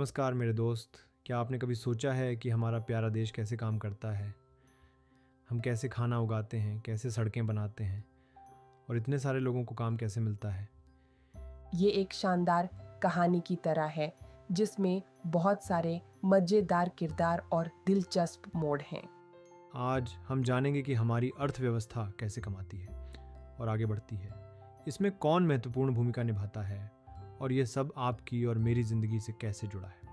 नमस्कार मेरे दोस्त। क्या आपने कभी सोचा है कि हमारा प्यारा देश कैसे काम करता है? हम कैसे खाना उगाते हैं, कैसे सड़कें बनाते हैं और इतने सारे लोगों को काम कैसे मिलता है? ये एक शानदार कहानी की तरह है जिसमें बहुत सारे मज़ेदार किरदार और दिलचस्प मोड़ हैं। आज हम जानेंगे कि हमारी अर्थव्यवस्था कैसे कमाती है और आगे बढ़ती है। इसमें कौन महत्वपूर्ण भूमिका निभाता है और ये सब आपकी और मेरी ज़िंदगी से कैसे जुड़ा है।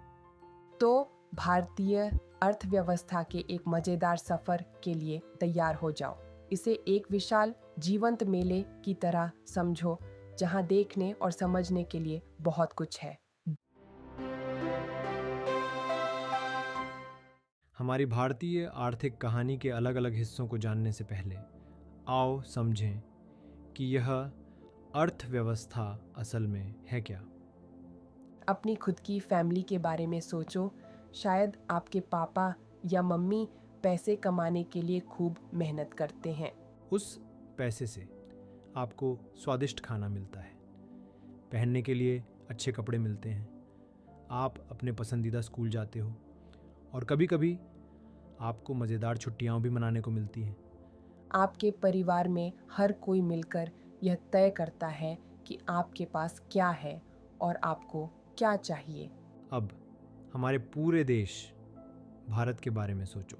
तो भारतीय अर्थव्यवस्था के एक मज़ेदार सफ़र के लिए तैयार हो जाओ। इसे एक विशाल जीवंत मेले की तरह समझो जहां देखने और समझने के लिए बहुत कुछ है। हमारी भारतीय आर्थिक कहानी के अलग अलग हिस्सों को जानने से पहले आओ समझें कि यह अर्थव्यवस्था असल में है क्या। अपनी खुद की फैमिली के बारे में सोचो। शायद आपके पापा या मम्मी पैसे कमाने के लिए खूब मेहनत करते हैं। उस पैसे से आपको स्वादिष्ट खाना मिलता है, पहनने के लिए अच्छे कपड़े मिलते हैं, आप अपने पसंदीदा स्कूल जाते हो और कभी कभी आपको मज़ेदार छुट्टियाँ भी मनाने को मिलती हैं। आपके परिवार में हर कोई मिलकर यह तय करता है कि आपके पास क्या है और आपको क्या चाहिए। अब हमारे पूरे देश भारत के बारे में सोचो।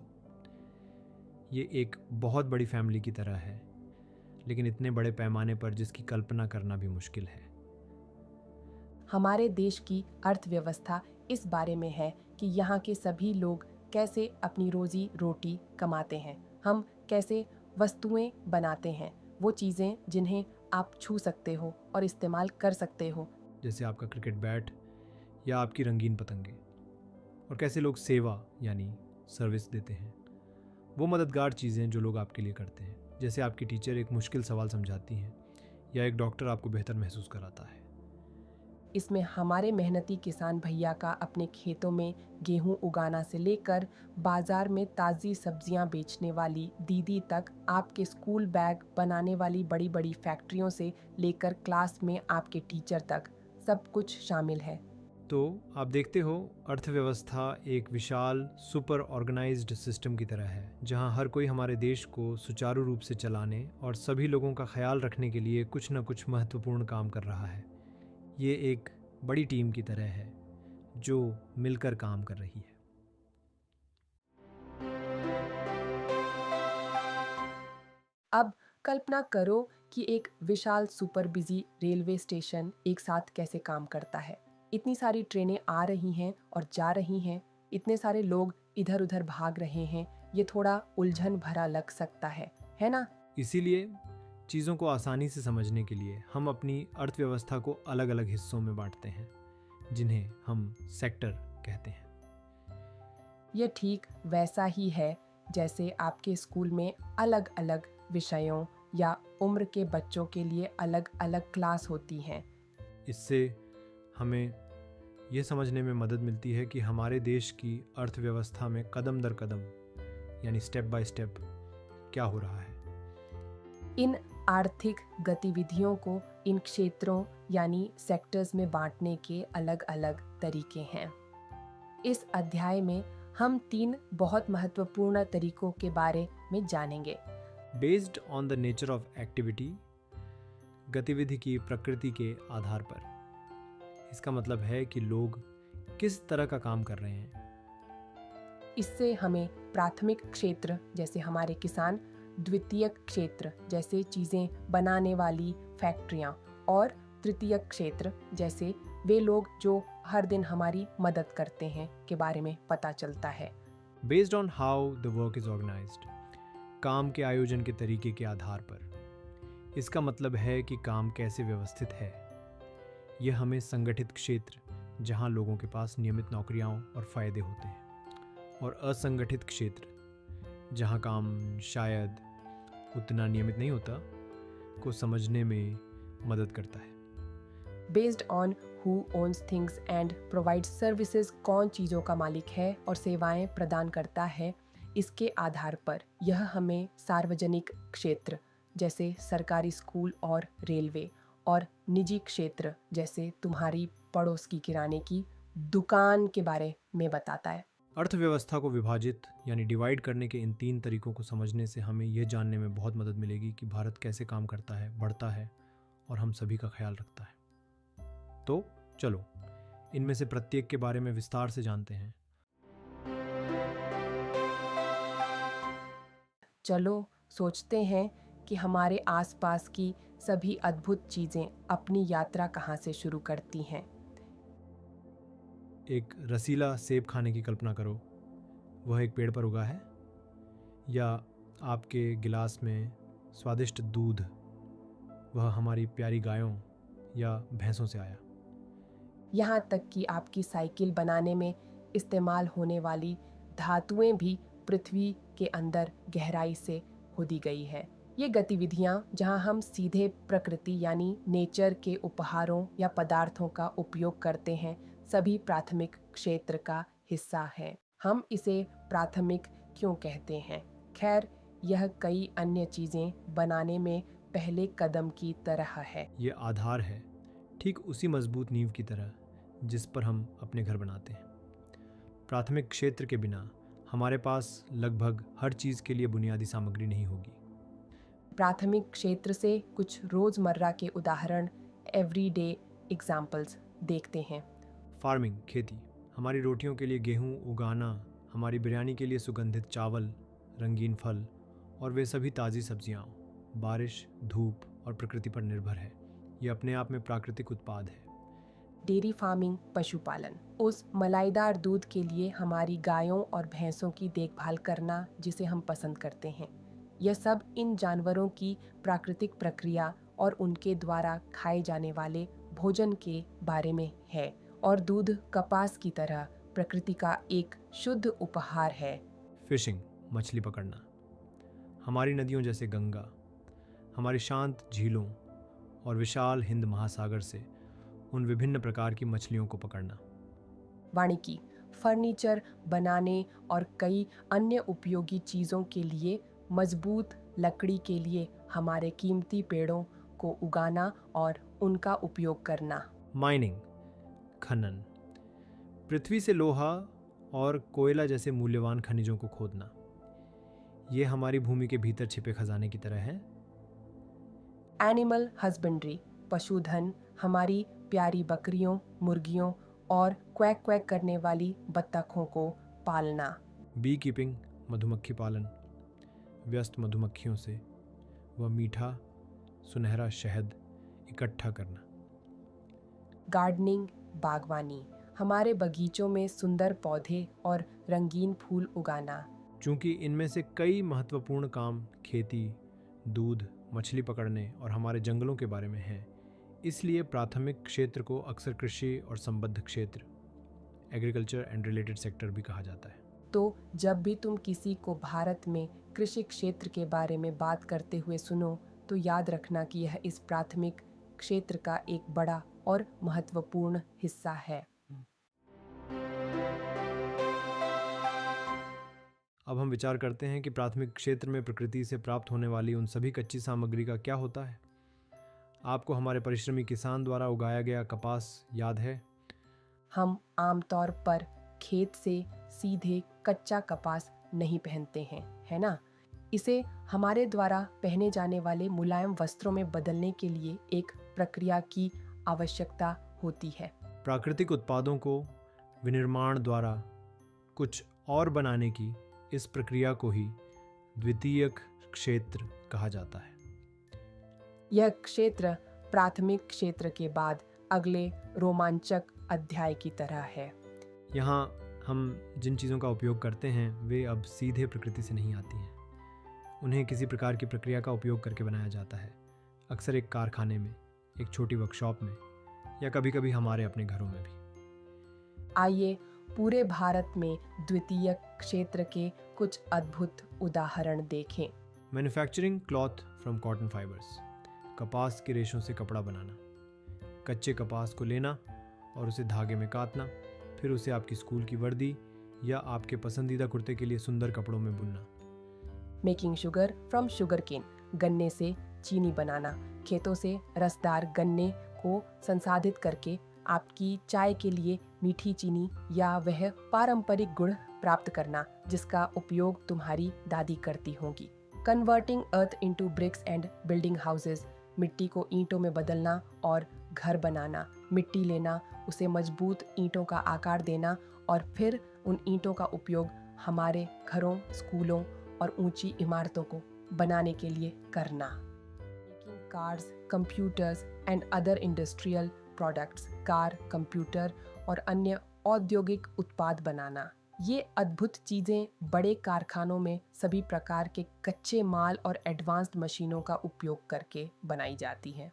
ये एक बहुत बड़ी फैमिली की तरह है, लेकिन इतने बड़े पैमाने पर जिसकी कल्पना करना भी मुश्किल है। हमारे देश की अर्थव्यवस्था इस बारे में है कि यहाँ के सभी लोग कैसे अपनी रोजी रोटी कमाते हैं। हम कैसे वस्तुएं बनाते हैं, वो चीज़ें जिन्हें आप छू सकते हो और इस्तेमाल कर सकते हो। जैसे आपका क्रिकेट बैट या आपकी रंगीन पतंगे। और कैसे लोग सेवा यानी सर्विस देते हैं, वो मददगार चीज़ें जो लोग आपके लिए करते हैं। जैसे आपकी टीचर एक मुश्किल सवाल समझाती हैं या एक डॉक्टर आपको बेहतर महसूस कराता है। इसमें हमारे मेहनती किसान भैया का अपने खेतों में गेहूं उगाना से लेकर बाजार में ताज़ी सब्जियां बेचने वाली दीदी तक, आपके स्कूल बैग बनाने वाली बड़ी बड़ी फैक्ट्रियों से लेकर क्लास में आपके टीचर तक सब कुछ शामिल है। तो आप देखते हो, अर्थव्यवस्था एक विशाल सुपर ऑर्गेनाइज्ड सिस्टम की तरह है, जहां हर कोई हमारे देश को सुचारू रूप से चलाने और सभी लोगों का ख्याल रखने के लिए कुछ न कुछ महत्वपूर्ण काम कर रहा है। ये एक बड़ी टीम की तरह है जो मिलकर काम कर रही है। अब कल्पना करो कि एक विशाल सुपर बिजी रेलवे स्टेशन एक साथ कैसे काम करता है। इतनी सारी ट्रेनें आ रही हैं और जा रही हैं, इतने सारे लोग इधर उधर भाग रहे हैं। ये थोड़ा उलझन भरा लग सकता है ना? इसीलिए चीज़ों को आसानी से समझने के लिए हम अपनी अर्थव्यवस्था को अलग अलग हिस्सों में बांटते हैं, जिन्हें हम सेक्टर कहते हैं। ये ठीक वैसा ही है जैसे आपके स्कूल में अलग अलग विषयों या उम्र के बच्चों के लिए अलग अलग क्लास होती हैं। इससे हमें यह समझने में मदद मिलती है कि हमारे देश की अर्थव्यवस्था में कदम दर कदम यानी स्टेप बाय स्टेप क्या हो रहा है। इन आर्थिक गतिविधियों को इन क्षेत्रों यानी सेक्टर्स में बांटने के अलग अलग तरीके हैं। इस अध्याय में हम 3 बहुत महत्वपूर्ण तरीकों के बारे में जानेंगे। Based on the nature of activity, गतिविधि की प्रकृति के आधार पर। इसका मतलब है कि लोग किस तरह का काम कर रहे हैं। इससे हमें प्राथमिक क्षेत्र जैसे हमारे किसान, द्वितीयक क्षेत्र जैसे चीज़ें बनाने वाली फैक्ट्रियाँ और तृतीयक क्षेत्र जैसे वे लोग जो हर दिन हमारी मदद करते हैं के बारे में पता चलता है। Based on how the work is organised, काम के आयोजन के तरीके के आधार पर। इसका मतलब है कि काम कैसे व्यवस्थित है। यह हमें संगठित क्षेत्र, जहां लोगों के पास नियमित नौकरियां और फायदे होते हैं, और असंगठित क्षेत्र, जहां काम शायद उतना नियमित नहीं होता, को समझने में मदद करता है। Based on who owns things and provide services, कौन चीज़ों का मालिक है और सेवाएं प्रदान करता है, इसके आधार पर यह हमें सार्वजनिक क्षेत्र जैसे सरकारी स्कूल और रेलवे और निजी क्षेत्र जैसे तुम्हारी पड़ोस की किराने की दुकान के बारे में बताता है। अर्थव्यवस्था को विभाजित यानी डिवाइड करने के इन 3 तरीकों को समझने से हमें यह जानने में बहुत मदद मिलेगी कि भारत कैसे काम करता है, बढ़ता है और हम सभी का ख्याल रखता है। तो चलो इनमें से प्रत्येक के बारे में विस्तार से जानते हैं। चलो सोचते हैं कि हमारे आसपास की सभी अद्भुत चीज़ें अपनी यात्रा कहाँ से शुरू करती हैं। एक रसीला सेब खाने की कल्पना करो। वह एक पेड़ पर उगा है, या आपके गिलास में स्वादिष्ट दूध वह हमारी प्यारी गायों या भैंसों से आया। यहाँ तक कि आपकी साइकिल बनाने में इस्तेमाल होने वाली धातुएं भी पृथ्वी के अंदर गहराई से खोदी गई है। ये गतिविधियाँ जहाँ हम सीधे प्रकृति यानी नेचर के उपहारों या पदार्थों का उपयोग करते हैं, सभी प्राथमिक क्षेत्र का हिस्सा है। हम इसे प्राथमिक क्यों कहते हैं? खैर, यह कई अन्य चीज़ें बनाने में पहले कदम की तरह है। ये आधार है, ठीक उसी मजबूत नींव की तरह जिस पर हम अपने घर बनाते हैं। प्राथमिक क्षेत्र के बिना हमारे पास लगभग हर चीज़ के लिए बुनियादी सामग्री नहीं होगी। प्राथमिक क्षेत्र से कुछ रोज़मर्रा के उदाहरण, एवरीडे एग्जाम्पल्स देखते हैं। फार्मिंग, खेती, हमारी रोटियों के लिए गेहूं उगाना, हमारी बिरयानी के लिए सुगंधित चावल, रंगीन फल और वे सभी ताज़ी सब्जियां, बारिश, धूप और प्रकृति पर निर्भर है। ये अपने आप में प्राकृतिक उत्पाद है। डेयरी फार्मिंग, पशुपालन, उस मलाईदार दूध के लिए हमारी गायों और भैंसों की देखभाल करना जिसे हम पसंद करते हैं। यह सब इन जानवरों की प्राकृतिक प्रक्रिया और उनके द्वारा खाए जाने वाले भोजन के बारे में है। और दूध कपास की तरह प्रकृति का एक शुद्ध उपहार है। फिशिंग, मछली पकड़ना, हमारी नदियों जैसे गंगा, हमारी शांत झीलों और विशाल हिंद महासागर से उन विभिन्न प्रकार की मछलियों को पकड़ना। वानिकी, फर्नीचर बनाने और कई अन्य उपयोगी चीज़ों के लिए मजबूत लकड़ी के लिए हमारे कीमती पेड़ों को उगाना और उनका उपयोग करना। माइनिंग, खनन, पृथ्वी से लोहा और कोयला जैसे मूल्यवान खनिजों को खोदना। ये हमारी भूमि के भीतर छिपे खजाने की तरह है। एनिमल हस्बेंड्री, पशुधन, हमारी प्यारी बकरियों, मुर्गियों और क्वैक क्वैक करने वाली बत्तखों को पालना। बी कीपिंग, मधुमक्खी पालन, व्यस्त मधुमक्खियों से वह मीठा सुनहरा शहद इकट्ठा करना। गार्डनिंग, बागवानी, हमारे बगीचों में सुंदर पौधे और रंगीन फूल उगाना। चूंकि इनमें से कई महत्वपूर्ण काम खेती, दूध, मछली पकड़ने और हमारे जंगलों के बारे में हैं, इसलिए प्राथमिक क्षेत्र को अक्सर कृषि और संबद्ध क्षेत्र, एग्रीकल्चर एंड रिलेटेड सेक्टर भी कहा जाता है। तो जब भी तुम किसी को भारत में कृषि क्षेत्र के बारे में बात करते हुए सुनो, तो याद रखना कि यह इस प्राथमिक क्षेत्र का एक बड़ा और महत्वपूर्ण हिस्सा है। अब हम विचार करते हैं कि प्राथमिक क्षेत्र में प्रकृति से प्राप्त होने वाली उन सभी कच्ची सामग्री का क्या होता है। आपको हमारे परिश्रमी किसान द्वारा उगाया गया कपास याद है? हम आमतौर पर खेत से सीधे कच्चा कपास नहीं पहनते हैं, है ना? इसे हमारे द्वारा पहने जाने वाले मुलायम वस्त्रों में बदलने के लिए एक प्रक्रिया की आवश्यकता होती है। प्राकृतिक उत्पादों को विनिर्माण द्वारा कुछ और बनाने की इस प्रक्रिया को ही द्वितीयक क्षेत्र कहा जाता है। यह क्षेत्र प्राथमिक क्षेत्र के बाद अगले रोमांचक अध्याय की तरह है। यहाँ हम जिन चीज़ों का उपयोग करते हैं वे अब सीधे प्रकृति से नहीं आती हैं। उन्हें किसी प्रकार की प्रक्रिया का उपयोग करके बनाया जाता है, अक्सर एक कारखाने में, एक छोटी वर्कशॉप में या कभी कभी हमारे अपने घरों में भी। आइए पूरे भारत में द्वितीयक क्षेत्र के कुछ अद्भुत उदाहरण देखें। Manufacturing cloth from cotton fibres, कपास के रेशों से कपड़ा बनाना, कच्चे कपास को लेना और उसे धागे में काटना, फिर उसे आपकी स्कूल की वर्दी या आपके पसंदीदा कुर्ते के लिए सुंदर कपड़ों में बुनना। Making sugar from sugar cane, गन्ने से चीनी बनाना, खेतों से रसदार गन्ने को संसाधित करके आपकी चाय के लिए मीठी चीनी या वह पारंपरिक गुड़ प्राप्त करना जिसका उपयोग तुम्हारी दादी करती होंगी। Converting earth into bricks and building houses, मिट्टी को ईंटों में बदलना और घर बनाना। मिट्टी लेना, उसे मजबूत ईंटों का आकार देना और फिर उन ईंटों का उपयोग हमारे घरों, स्कूलों और ऊंची इमारतों को बनाने के लिए करना। Making cars, computers and other industrial products, car, computer और अन्य औद्योगिक उत्पाद बनाना। ये अद्भुत चीज़ें बड़े कारखानों में सभी प्रकार के कच्चे माल और एडवांस्ड मशीनों का उपयोग करके बनाई जाती हैं।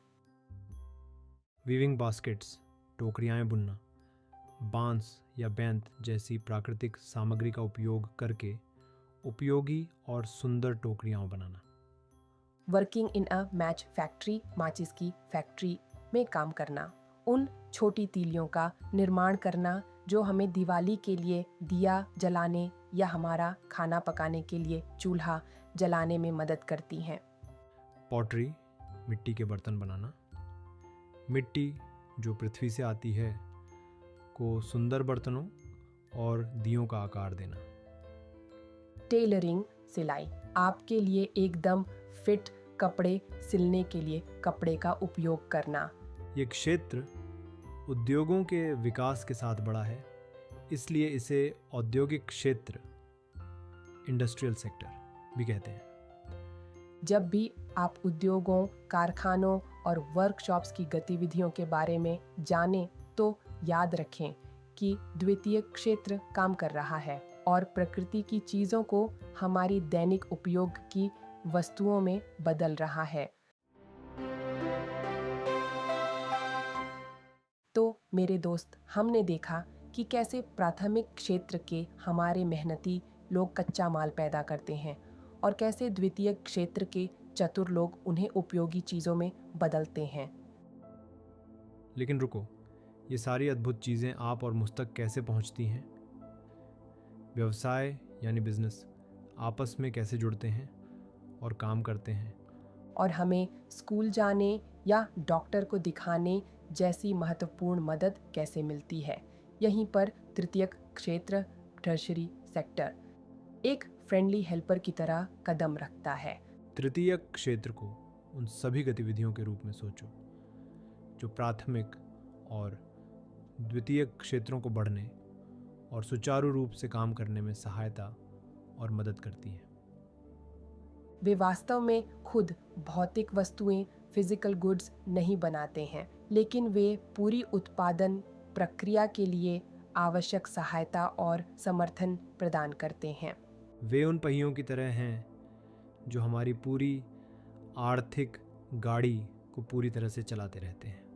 वीविंग बास्केट्स, टोकरियाँ बुनना, बांस या बैंत जैसी प्राकृतिक सामग्री का उपयोग करके उपयोगी और सुंदर टोकरियाँ बनाना। Working in a match factory, माचिस की फैक्ट्री में काम करना। उन छोटी तीलियों का निर्माण करना जो हमें दिवाली के लिए दिया जलाने या हमारा खाना पकाने के लिए चूल्हा जलाने में मदद करती हैं। पॉटरी, मिट्टी के बर्तन बनाना। मिट्टी जो पृथ्वी से आती है को सुंदर बर्तनों और दियों का आकार देना। टेलरिंग, सिलाई, आपके लिए एकदम फिट कपड़े सिलने के लिए कपड़े का उपयोग करना। ये क्षेत्र उद्योगों के विकास के साथ बढ़ा है, इसलिए इसे औद्योगिक क्षेत्र, इंडस्ट्रियल सेक्टर भी कहते हैं। जब भी आप उद्योगों, कारखानों और वर्कशॉप्स की गतिविधियों के बारे में जानें तो याद रखें कि द्वितीय क्षेत्र काम कर रहा है और प्रकृति की चीज़ों को हमारी दैनिक उपयोग की वस्तुओं में बदल रहा है। तो मेरे दोस्त, हमने देखा कि कैसे प्राथमिक क्षेत्र के हमारे मेहनती लोग कच्चा माल पैदा करते हैं और कैसे द्वितीय क्षेत्र के चतुर लोग उन्हें उपयोगी चीज़ों में बदलते हैं। लेकिन रुको, ये सारी अद्भुत चीज़ें आप और मुझ तक कैसे पहुंचती हैं? व्यवसाय यानी बिजनेस आपस में कैसे जुड़ते हैं और काम करते हैं? और हमें स्कूल जाने या डॉक्टर को दिखाने जैसी महत्वपूर्ण मदद कैसे मिलती है? यहीं पर तृतीयक क्षेत्र, टर्शरी सेक्टर, एक फ्रेंडली हेल्पर की तरह कदम रखता है। तृतीयक क्षेत्र को उन सभी गतिविधियों के रूप में सोचो जो प्राथमिक और द्वितीयक क्षेत्रों को बढ़ने और सुचारू रूप से काम करने में सहायता और मदद करती हैं। वे वास्तव में खुद भौतिक वस्तुएं, फिजिकल गुड्स नहीं बनाते हैं, लेकिन वे पूरी उत्पादन प्रक्रिया के लिए आवश्यक सहायता और समर्थन प्रदान करते हैं। वे उन पहियों की तरह हैं जो हमारी पूरी आर्थिक गाड़ी को पूरी तरह से चलाते रहते हैं।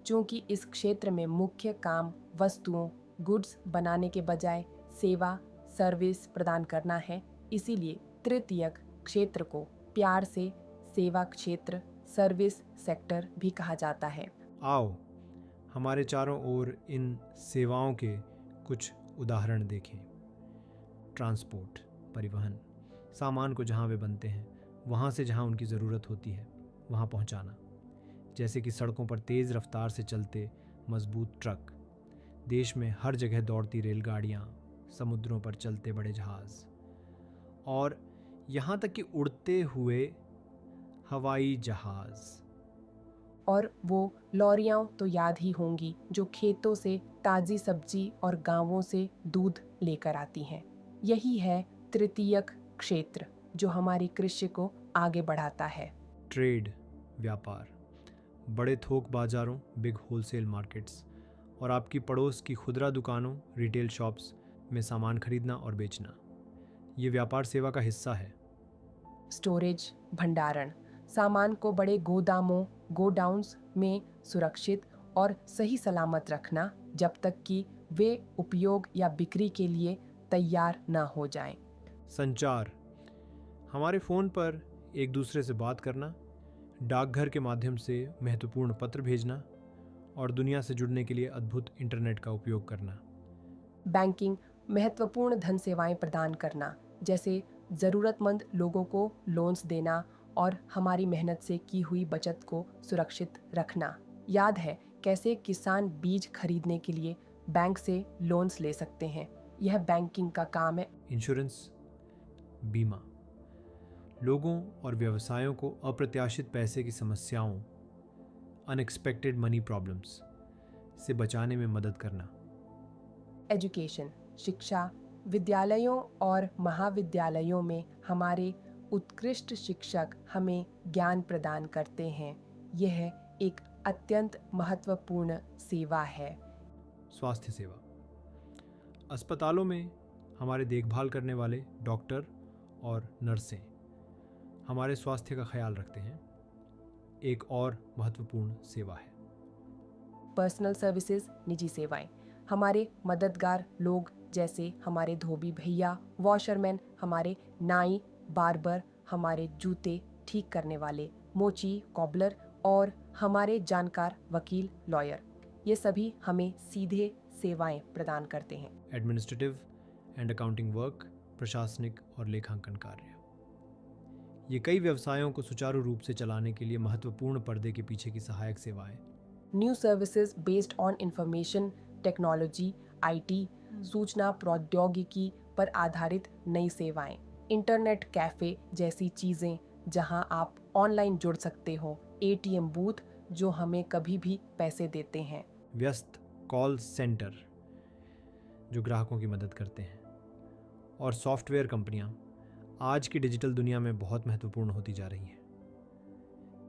चूंकि इस क्षेत्र में मुख्य काम वस्तुओं, गुड्स बनाने के बजाय सेवा, सर्विस प्रदान करना है, इसीलिए तृतीयक क्षेत्र को प्यार से सेवा क्षेत्र, सर्विस सेक्टर भी कहा जाता है। आओ हमारे चारों ओर इन सेवाओं के कुछ उदाहरण देखें। ट्रांसपोर्ट, परिवहन, सामान को जहाँ वे बनते हैं वहाँ से जहाँ उनकी ज़रूरत होती है वहाँ पहुँचाना, जैसे कि सड़कों पर तेज़ रफ्तार से चलते मजबूत ट्रक, देश में हर जगह दौड़ती रेलगाड़ियाँ, समुद्रों पर चलते बड़े जहाज़ और यहाँ तक कि उड़ते हुए हवाई जहाज़। और वो लॉरियां तो याद ही होंगी जो खेतों से ताज़ी सब्जी और गांवों से दूध लेकर आती हैं। यही है तृतीयक क्षेत्र जो हमारी कृषि को आगे बढ़ाता है। ट्रेड, व्यापार, बड़े थोक बाज़ारों, बिग होलसेल मार्केट्स और आपकी पड़ोस की खुदरा दुकानों, रिटेल शॉप्स में सामान खरीदना और बेचना, ये व्यापार सेवा का हिस्सा है। स्टोरेज, भंडारण, सामान को बड़े गोदामों, गोडाउन्स में सुरक्षित और सही सलामत रखना जब तक कि वे उपयोग या बिक्री के लिए तैयार ना हो जाएं। संचार, हमारे फ़ोन पर एक दूसरे से बात करना, डाकघर के माध्यम से महत्वपूर्ण पत्र भेजना और दुनिया से जुड़ने के लिए अद्भुत इंटरनेट का उपयोग करना। बैंकिंग, महत्वपूर्ण धन सेवाएं प्रदान करना, जैसे ज़रूरतमंद लोगों को लोन्स देना और हमारी मेहनत से की हुई बचत को सुरक्षित रखना। याद है कैसे किसान बीज खरीदने के लिए बैंक से लोन्स ले सकते हैं। यह बैंकिंग का काम है। इंश्योरेंस, बीमा लोगों और व्यवसायों को अप्रत्याशित पैसे की समस्याओं, अनएक्सपेक्टेड मनी प्रॉब्लम्स से बचाने में मदद करना। एजुकेशन, शिक्षा, विद्यालयों और महाविद्यालयों में हमारे उत्कृष्ट शिक्षक हमें ज्ञान प्रदान करते हैं। यह एक अत्यंत महत्वपूर्ण सेवा है। स्वास्थ्य सेवा, अस्पतालों में हमारे देखभाल करने वाले डॉक्टर और नर्सें हमारे स्वास्थ्य का ख्याल रखते हैं, एक और महत्वपूर्ण सेवा है। पर्सनल सर्विसेज, निजी सेवाएं, हमारे मददगार लोग जैसे हमारे धोबी भैया, वॉशरमैन, हमारे नाई, बार्बर, हमारे जूते ठीक करने वाले, मोची, कॉबलर और हमारे जानकार वकील, लॉयर, ये सभी हमें सीधे सेवाएं प्रदान करते हैं। एडमिनिस्ट्रेटिव एंड अकाउंटिंग वर्क, प्रशासनिक और लेखांकन कार्य, ये कई व्यवसायों को सुचारू रूप से चलाने के लिए महत्वपूर्ण पर्दे के पीछे की सहायक सेवाएं। New services based on information technology, IT, सूचना प्रौद्योगिकी पर आधारित नई सेवाएं, इंटरनेट कैफे जैसी चीजें जहां आप ऑनलाइन जुड़ सकते हो, एटीएम बूथ जो हमें कभी भी पैसे देते हैं, व्यस्त कॉल सेंटर जो ग्राहकों की मदद करते हैं, और सॉफ्टवेयर कंपनियां आज की डिजिटल दुनिया में बहुत महत्वपूर्ण होती जा रही हैं।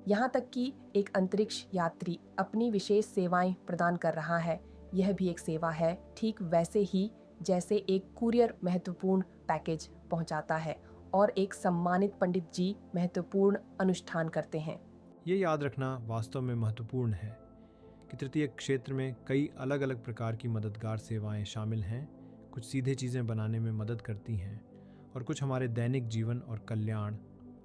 यहाँ तक कि एक अंतरिक्ष यात्री अपनी विशेष सेवाएं प्रदान कर रहा है। यह भी एक सेवा है, ठीक वैसे ही जैसे एक कुरियर महत्वपूर्ण पैकेज पहुंचाता है और एक सम्मानित पंडित जी महत्वपूर्ण अनुष्ठान करते हैं। ये याद रखना वास्तव में महत्वपूर्ण है कि तृतीय क्षेत्र में कई अलग अलग प्रकार की मददगार सेवाएं शामिल हैं। कुछ सीधे चीज़ें बनाने में मदद करती हैं और कुछ हमारे दैनिक जीवन और कल्याण,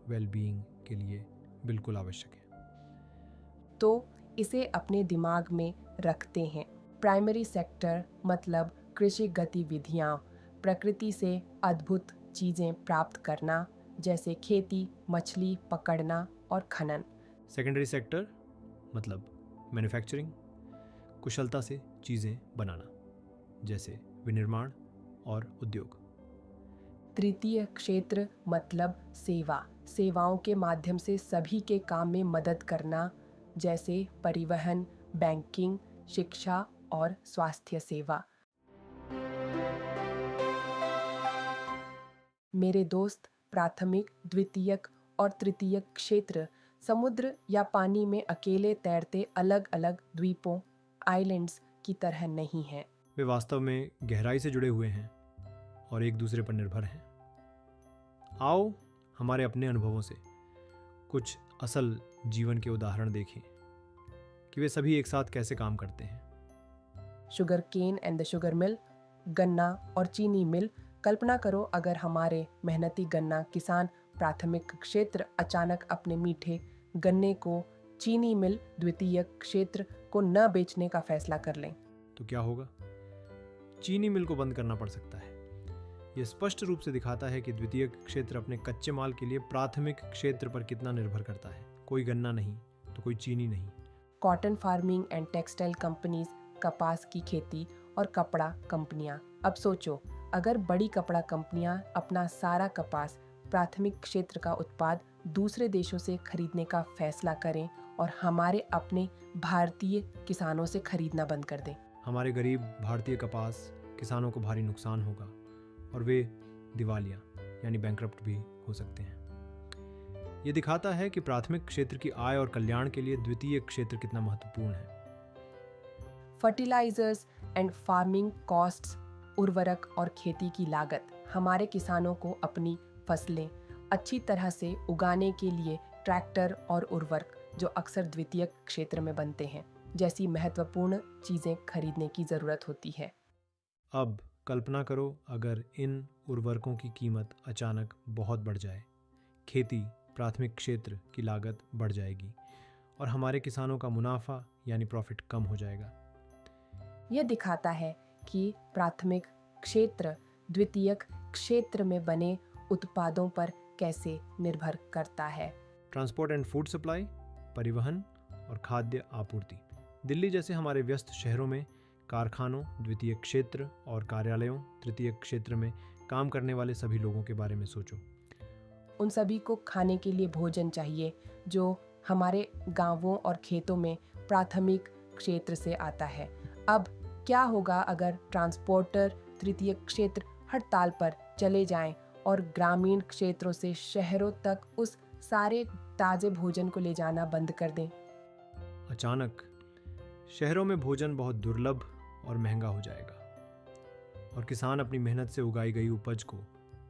वेलबीइंग के लिए बिल्कुल आवश्यक है। तो इसे अपने दिमाग में रखते हैं। प्राइमरी सेक्टर मतलब कृषि गतिविधियाँ, प्रकृति से अद्भुत चीज़ें प्राप्त करना जैसे खेती, मछली पकड़ना और खनन। सेकेंडरी सेक्टर मतलब मैन्युफैक्चरिंग, कुशलता से चीज़ें बनाना जैसे विनिर्माण और उद्योग। तृतीय क्षेत्र मतलब सेवा, सेवाओं के माध्यम से सभी के काम में मदद करना जैसे परिवहन, बैंकिंग, शिक्षा और स्वास्थ्य सेवा। मेरे दोस्त, प्राथमिक, द्वितीयक और तृतीयक क्षेत्र समुद्र या पानी में अकेले तैरते अलग अलग द्वीपों, आइलैंड्स की तरह नहीं हैं। वे वास्तव में गहराई से जुड़े हुए हैं और एक दूसरे पर निर्भर हैं। आओ हमारे अपने अनुभवों से कुछ असल जीवन के उदाहरण देखें कि वे सभी एक साथ कैसे काम करते हैं। Sugar cane and the sugar mill, गन्ना और चीनी मिल। कल्पना करो अगर हमारे मेहनती गन्ना किसान प्राथमिक क्षेत्र अचानक अपने मीठे गन्ने को चीनी मिल द्वितीयक क्षेत्र को न बेचने का फैसला कर लें, तो क्या होगा? चीनी मिल को बंद करना पड़ सकता है। यह स्पष्ट रूप से दिखाता है कि द्वितीय क्षेत्र अपने कच्चे माल के लिए प्राथमिक क्षेत्र पर कितना निर्भर करता है। कोई गन्ना नहीं तो कोई चीनी नहीं। Cotton farming and textile companies, कपास की खेती और कपड़ा कंपनियां। अब सोचो अगर बड़ी कपड़ा कंपनियां अपना सारा कपास प्राथमिक क्षेत्र का उत्पाद दूसरे देशों से खरीदने का फैसला करें और हमारे अपने भारतीय किसानों से खरीदना बंद कर दें। हमारे गरीब भारतीय कपास किसानों को भारी नुकसान होगा और वे दिवालिया यानी बैंकरप्ट भी हो सकते हैं। ये दिखाता है कि प्राथमिक क्षेत्र की आय और कल्याण के लिए द्वितीय क्षेत्र कितना महत्वपूर्ण है। फर्टिलाइजर्स एंड फार्मिंग कॉस्ट्स, उर्वरक और खेती की लागत हमारे किसानों को अपनी फसलें अच्छी तरह से उगाने के लिए ट्रैक्टर और उर्वरक जो अक्सर द्वितीय क्षेत्र में बनते हैं जैसी महत्वपूर्ण चीज़ें खरीदने की ज़रूरत होती है। अब कल्पना करो अगर इन उर्वरकों की कीमत अचानक बहुत बढ़ जाए, खेती प्राथमिक क्षेत्र की लागत बढ़ जाएगी और हमारे किसानों का मुनाफा यानी प्रॉफिट कम हो जाएगा। यह दिखाता है कि प्राथमिक क्षेत्र द्वितीयक क्षेत्र में बने उत्पादों पर कैसे निर्भर करता है। ट्रांसपोर्ट एंड फूड सप्लाई, परिवहन और खाद्य आपूर्ति, दिल्ली जैसे हमारे व्यस्त शहरों में कारखानों, द्वितीय क्षेत्र और कार्यालयों, तृतीय क्षेत्र में काम करने वाले सभी लोगों के बारे में सोचो। उन सभी को खाने के लिए भोजन चाहिए जो हमारे गांवों और खेतों में प्राथमिक क्षेत्र से आता है। अब क्या होगा अगर ट्रांसपोर्टर तृतीय क्षेत्र हड़ताल पर चले जाएं और ग्रामीण क्षेत्रों से शहरों तक उस सारे ताज़े भोजन को ले जाना बंद कर दें? अचानक शहरों में भोजन बहुत दुर्लभ और महंगा हो जाएगा और किसान अपनी मेहनत से उगाई गई उपज को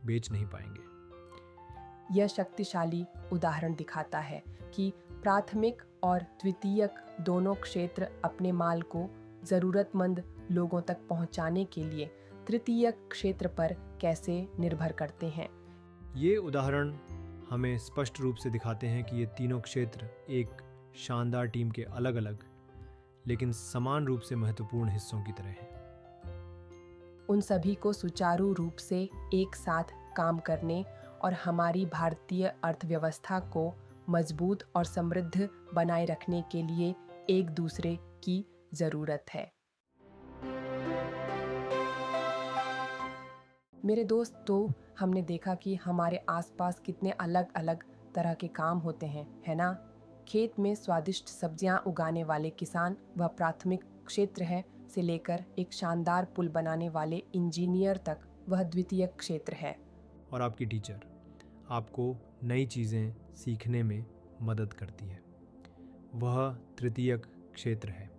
बेच नहीं पाएंगे। यह शक्तिशाली उदाहरण दिखाता है कि प्राथमिक और द्वितीयक दोनों क्षेत्र अपने माल को ज़रूरतमंद लोगों तक पहुंचाने के लिए तृतीयक क्षेत्र पर कैसे निर्भर करते हैं। ये उदाहरण हमें स्पष्ट रूप से दिखाते हैं कि ये तीनों क्षेत्र एक शानदार टीम के अलग अलग लेकिन समान रूप से महत्वपूर्ण हिस्सों की तरह हैं। उन सभी को सुचारू रूप से एक साथ काम करने और हमारी भारतीय अर्थव्यवस्था को मजबूत और समृद्ध बनाए रखने के लिए एक दूसरे की ज़रूरत है। मेरे दोस्त, तो हमने देखा कि हमारे आसपास कितने अलग अलग तरह के काम होते हैं, है ना? खेत में स्वादिष्ट सब्जियां उगाने वाले किसान वह प्राथमिक क्षेत्र है से लेकर एक शानदार पुल बनाने वाले इंजीनियर तक वह द्वितीय क्षेत्र है। और आपकी टीचर आपको नई चीज़ें सीखने में मदद करती है, वह तृतीयक क्षेत्र है।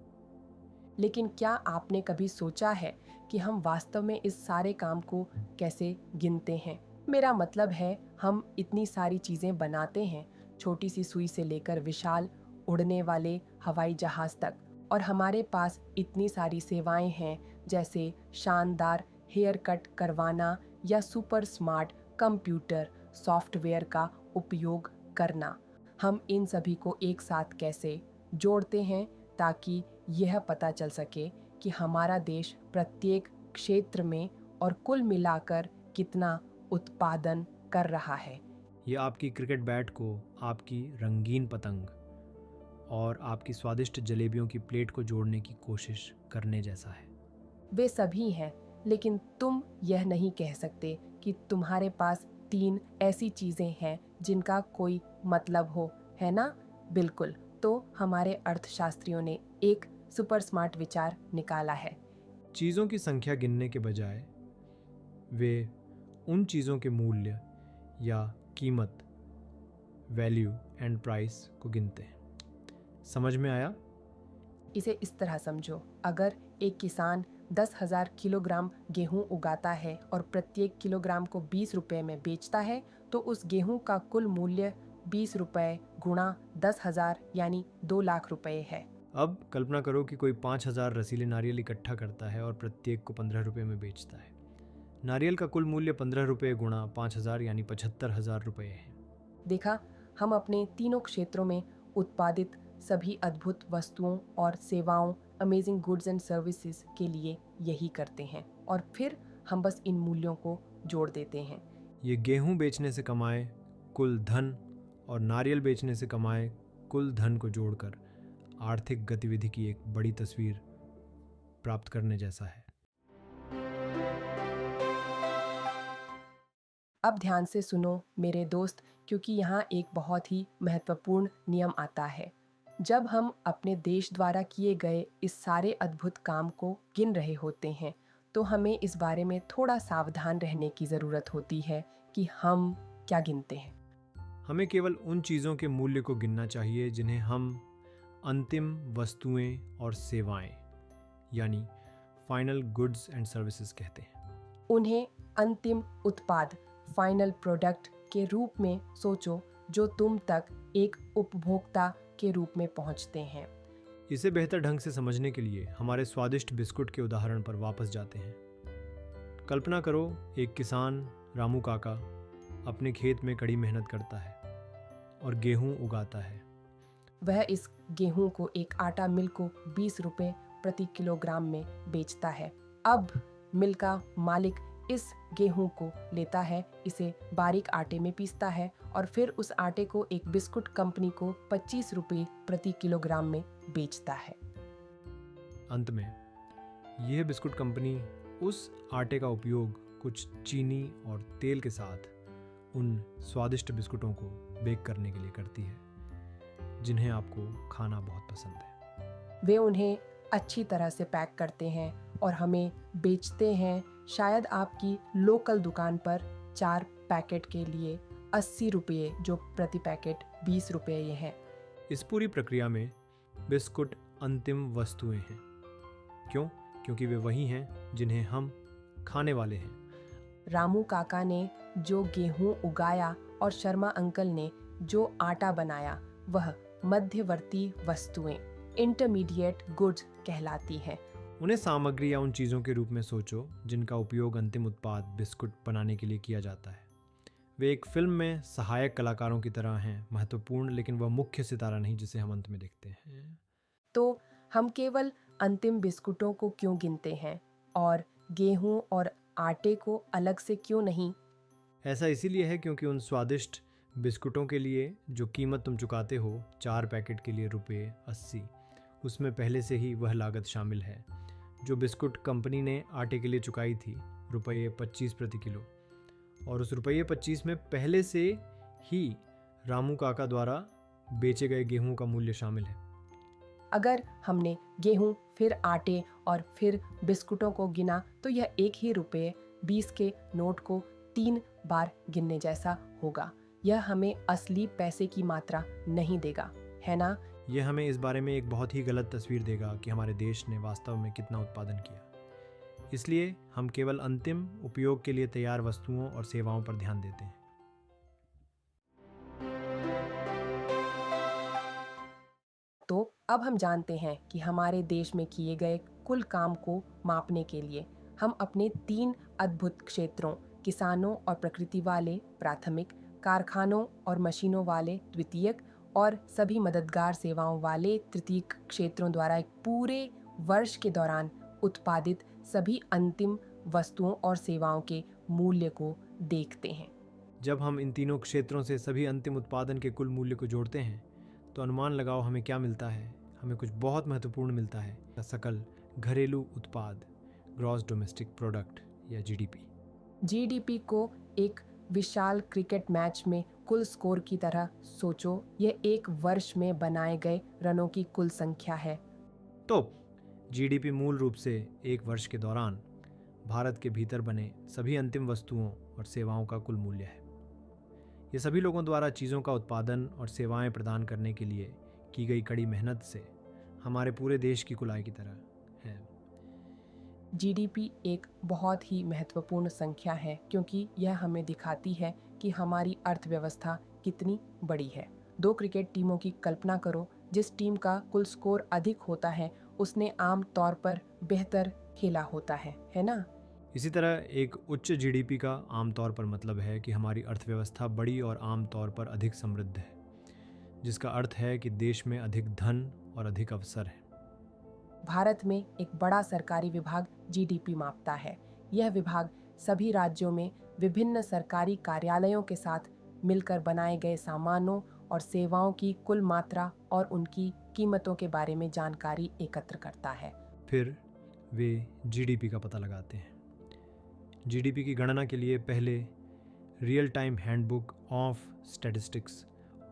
लेकिन क्या आपने कभी सोचा है कि हम वास्तव में इस सारे काम को कैसे गिनते हैं? मेरा मतलब है, हम इतनी सारी चीज़ें बनाते हैं, छोटी सी सुई से लेकर विशाल उड़ने वाले हवाई जहाज़ तक, और हमारे पास इतनी सारी सेवाएं हैं जैसे शानदार हेयर कट करवाना या सुपर स्मार्ट कंप्यूटर सॉफ्टवेयर का उपयोग करना। हम इन सभी को एक साथ कैसे जोड़ते हैं ताकि यह पता चल सके कि हमारा देश प्रत्येक क्षेत्र में और कुल मिलाकर कितना उत्पादन कर रहा है। ये आपकी क्रिकेट बैट को आपकी रंगीन पतंग और आपकी स्वादिष्ट जलेबियों की प्लेट को जोड़ने की कोशिश करने जैसा है। वे सभी हैं, लेकिन तुम यह नहीं कह सकते कि तुम्हारे पास 3 ऐसी चीज़ें हैं जिनका कोई मतलब हो, है ना? बिल्कुल। तो हमारे अर्थशास्त्रियों ने एक सुपर स्मार्ट विचार निकाला है। चीज़ों की संख्या गिनने के बजाय वे उन चीज़ों के मूल्य या कीमत, वैल्यू एंड प्राइस को गिनते हैं। समझ में आया? इसे इस तरह समझो, अगर एक किसान 10,000 किलोग्राम गेहूं उगाता है और प्रत्येक किलोग्राम को 20 रुपए में बेचता है, तो उस गेहूं का कुल मूल्य 20 रुपए गुणा 10,000 यानी 2 लाख रुपए है। अब कल्पना करो कि कोई 5,000 रसीले नारियल इकट्ठा करता है और प्रत्येक को 15 रुपये में बेचता है। नारियल का कुल मूल्य 15 रुपये गुणा 5,000 यानी 75,000 रुपये है। देखा, हम अपने तीनों क्षेत्रों में उत्पादित सभी अद्भुत वस्तुओं और सेवाओं, अमेजिंग गुड्स एंड सर्विसेज के लिए यही करते हैं, और फिर हम बस इन मूल्यों को जोड़ देते हैं। ये गेहूं बेचने से कमाए कुल धन और नारियल बेचने से कमाए कुल धन को जोड़कर आर्थिक गतिविधि की एक बड़ी तस्वीर प्राप्त करने जैसा है। अब ध्यान से सुनो मेरे दोस्त, क्योंकि यहाँ एक बहुत ही महत्वपूर्ण नियम आता है। जब हम अपने देश द्वारा किए गए इस सारे अद्भुत काम को गिन रहे होते हैं, तो हमें इस बारे में थोड़ा सावधान रहने की ज़रूरत होती है कि हम क्या गिनते हैं। हमें केवल उन चीज़ों के मूल्य को गिनना चाहिए जिन्हें हम अंतिम वस्तुएं और सेवाएं यानी फाइनल गुड्स एंड सर्विसेज कहते हैं। उन्हें अंतिम उत्पाद, फाइनल प्रोडक्ट के रूप में सोचो, जो तुम तक एक उपभोक्ता के रूप में पहुंचते हैं। इसे बेहतर ढंग से समझने के लिए हमारे स्वादिष्ट बिस्कुट के उदाहरण पर वापस जाते हैं। कल्पना करो, एक किसान रामू काका अपने खेत में कड़ी मेहनत करता है और गेहूं उगाता है। वह इस गेहूं को एक आटा मिल को 20 रुपए प्रति किलोग्राम में बेचता है। अब मिल का मालिक इस गेहूं को लेता है, इसे बारीक आटे में पीसता है और फिर उस आटे को एक बिस्कुट कंपनी को 25 रुपए प्रति किलोग्राम में बेचता है। अंत में यह बिस्कुट कंपनी उस आटे का उपयोग कुछ चीनी और तेल के साथ उन स्वादिष्ट बिस्कुटों को बेक करने के लिए करती है जिन्हें आपको खाना बहुत पसंद है। वे उन्हें अच्छी तरह से पैक करते हैं और हमें बेचते हैं, शायद आपकी लोकल दुकान पर 4 पैकेट के लिए 80 रुपये, जो प्रति पैकेट 20 रुपये ये है। इस पूरी प्रक्रिया में बिस्कुट अंतिम वस्तुएं हैं। क्यों? क्योंकि वे वही हैं जिन्हें हम खाने वाले हैं। रामू काका ने जो गेहूं उगाया और शर्मा अंकल ने जो आटा बनाया, वह मध्यवर्ती वस्तुएं, इंटरमीडिएट गुड्स कहलाती हैं। उन्हें सामग्री या उन चीज़ों के रूप में सोचो जिनका उपयोग अंतिम उत्पाद बिस्कुट बनाने के लिए किया जाता है। वे एक फिल्म में सहायक कलाकारों की तरह हैं, महत्वपूर्ण, लेकिन वह मुख्य सितारा नहीं जिसे हम अंत में देखते हैं। तो हम केवल अंतिम बिस्कुटों को क्यों गिनते हैं और गेहूं और आटे को अलग से क्यों नहीं? ऐसा इसीलिए है क्योंकि उन स्वादिष्ट बिस्कुटों के लिए जो कीमत तुम चुकाते हो, 4 पैकेट के लिए रुपये 80, उसमें पहले से ही वह लागत शामिल है जो बिस्कुट कंपनी ने आटे के लिए चुकाई थी, रुपये 25 प्रति किलो। और उस रुपये 25 में पहले से ही रामू काका द्वारा बेचे गए गेहूं का मूल्य शामिल है। अगर हमने गेहूं, फिर आटे और फिर बिस्कुटों को गिना तो यह एक ही रुपये 20 के नोट को 3 बार गिनने जैसा होगा। यह हमें असली पैसे की मात्रा नहीं देगा, है ना? यह हमें इस बारे में एक बहुत ही गलत तस्वीर देगा कि हमारे देश ने वास्तव में कितना उत्पादन किया। इसलिए हम केवल अंतिम उपयोग के लिए तैयार वस्तुओं और सेवाओं पर ध्यान देते हैं। तो अब हम जानते हैं कि हमारे देश में किए गए कुल काम को मापने के लिए हम अपने 3 अद्भुत क्षेत्रों, किसानों और प्रकृति वाले प्राथमिक, कारखानों और मशीनों वाले द्वितीयक और सभी मददगार सेवाओं वाले तृतीयक क्षेत्रों द्वारा एक पूरे वर्ष के दौरान उत्पादित सभी अंतिम वस्तुओं और सेवाओं के मूल्य को देखते हैं। जब हम इन तीनों क्षेत्रों से सभी अंतिम उत्पादन के कुल मूल्य को जोड़ते हैं तो अनुमान लगाओ हमें क्या मिलता है। हमें कुछ बहुत महत्वपूर्ण मिलता है, सकल घरेलू उत्पाद, ग्रॉस डोमेस्टिक प्रोडक्ट या जीडीपी। जीडीपी को एक विशाल क्रिकेट मैच में कुल स्कोर की तरह सोचो। यह एक वर्ष में बनाए गए रनों की कुल संख्या है। तो जीडीपी मूल रूप से एक वर्ष के दौरान भारत के भीतर बने सभी अंतिम वस्तुओं और सेवाओं का कुल मूल्य है। ये सभी लोगों द्वारा चीज़ों का उत्पादन और सेवाएं प्रदान करने के लिए की गई कड़ी मेहनत से हमारे पूरे देश की कुल आय की तरह है। जीडीपी एक बहुत ही महत्वपूर्ण संख्या है क्योंकि यह हमें दिखाती है कि हमारी अर्थव्यवस्था कितनी बड़ी है। 2 क्रिकेट टीमों की कल्पना करो। जिस टीम का कुल स्कोर अधिक होता है उसने आम तौर पर बेहतर खेला होता है ना? इसी तरह एक उच्च जीडीपी का आमतौर पर मतलब है कि हमारी अर्थव्यवस्था बड़ी और आमतौर पर अधिक समृद्ध है, जिसका अर्थ है कि देश में अधिक धन और अधिक अवसर है। भारत में एक बड़ा सरकारी विभाग जीडीपी मापता है। यह विभाग सभी राज्यों में विभिन्न सरकारी कार्यालयों के साथ मिलकर बनाए गए सामानों और सेवाओं की कुल मात्रा और उनकी कीमतों के बारे में जानकारी एकत्र करता है। फिर वे जीडीपी का पता लगाते हैं। जीडीपी की गणना के लिए पहले real time handbook of statistics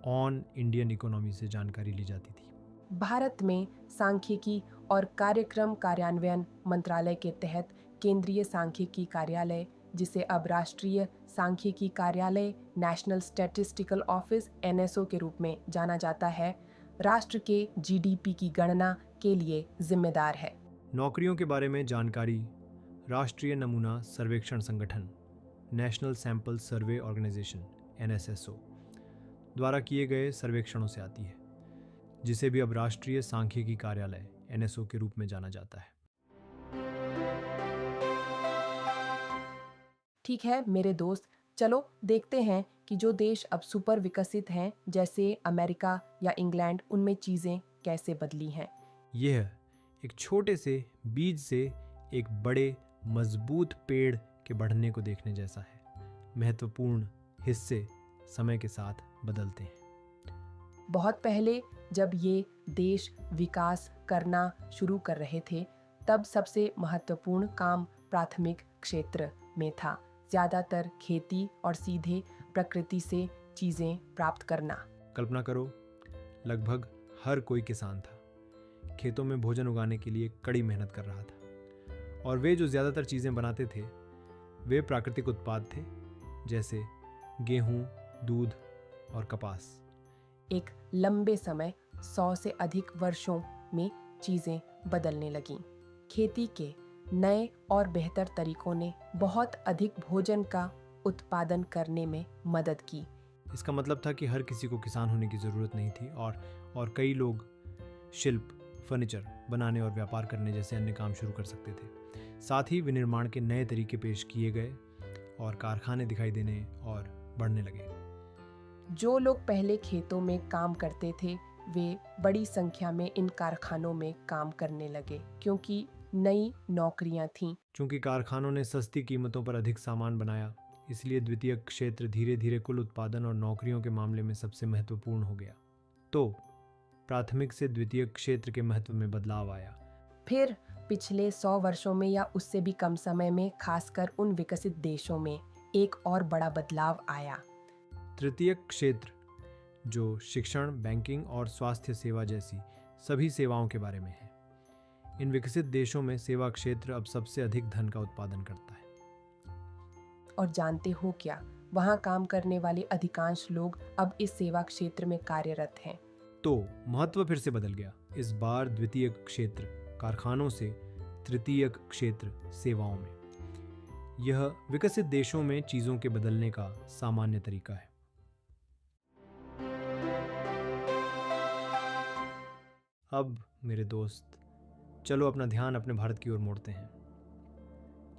on Indian economy से जानकारी ली जाती थी। भारत में सांख्यिकी और कार्यक्रम कार्यान्वयन मंत्रालय के तहत केंद्रीय सांख्यिकी कार्यालय, जिसे अब राष्ट्रीय सांख्यिकी कार्यालय नेशनल स्टैटिस्टिकल ऑफिस एनएसओ के रूप में जाना जाता है, राष्ट्र के जीडीपी की गणना के लिए जिम्मेदार है। नौकरियों के बारे में जानकारी राष्ट्रीय नमूना सर्वेक्षण संगठन national sample survey organisation NSSO द्वारा किए गए सर्वेक्षणों से आती है, जिसे भी अब राष्ट्रीय सांख्यिकी कार्यालय एनएसओ के रूप में जाना जाता है। ठीक है मेरे दोस्त, चलो देखते हैं कि जो देश अब सुपर विकसित हैं जैसे अमेरिका या इंग्लैंड, उनमें चीज़ें कैसे बदली हैं। यह एक छोटे से बीज से एक बड़े मजबूत पेड़ के बढ़ने को देखने जैसा है। महत्वपूर्ण हिस्से समय के साथ बदलते हैं। बहुत पहले जब ये देश विकास करना शुरू कर रहे थे, तब सबसे महत्वपूर्ण काम प्राथमिक क्षेत्र में था, ज़्यादातर खेती और सीधे प्रकृति से चीज़ें प्राप्त करना। कल्पना करो, लगभग हर कोई किसान था, खेतों में भोजन उगाने के लिए कड़ी मेहनत कर रहा था, और वे जो ज़्यादातर चीज़ें बनाते थे वे प्राकृतिक उत्पाद थे, जैसे गेहूँ, दूध और कपास। एक लंबे समय 100 से अधिक वर्षों में चीज़ें बदलने लगीं। खेती के नए और बेहतर तरीकों ने बहुत अधिक भोजन का उत्पादन करने में मदद की। इसका मतलब था कि हर किसी को किसान होने की ज़रूरत नहीं थी, और कई लोग शिल्प, फर्नीचर बनाने और व्यापार करने जैसे अन्य काम शुरू कर सकते थे। साथ ही विनिर्माण के नए तरीके पेश किए गए और कारखाने दिखाई देने और बढ़ने लगे। जो लोग पहले खेतों में काम करते थे वे बड़ी संख्या में इन कारखानों में काम करने लगे, क्योंकि नई नौकरियां थीं। चूंकि कारखानों ने सस्ती कीमतों पर अधिक सामान बनाया, इसलिए द्वितीयक क्षेत्र धीरे धीरे कुल उत्पादन और नौकरियों के मामले में सबसे महत्वपूर्ण हो गया। तो प्राथमिक से द्वितीयक क्षेत्र के महत्व में बदलाव आया। फिर पिछले 100 वर्षों में या उससे भी कम समय में, खासकर उन विकसित देशों में, एक और बड़ा बदलाव आया। तृतीयक क्षेत्र, जो शिक्षण, बैंकिंग और स्वास्थ्य सेवा जैसी सभी सेवाओं के बारे में है। इन विकसित देशों में सेवा क्षेत्र अब सबसे अधिक धन का उत्पादन करता है। और जानते हो क्या, वहाँ काम करने वाले अधिकांश लोग अब इस सेवा क्षेत्र में कार्यरत हैं। तो महत्व फिर से बदल गया। इस बार द्वितीयक क्षेत्र कारखानों से तृतीयक क्षेत्र सेवाओं में। यह विकसित देशों में चीजों के बदलने का सामान्य तरीका है। अब मेरे दोस्त, चलो अपना ध्यान अपने भारत की ओर मोड़ते हैं।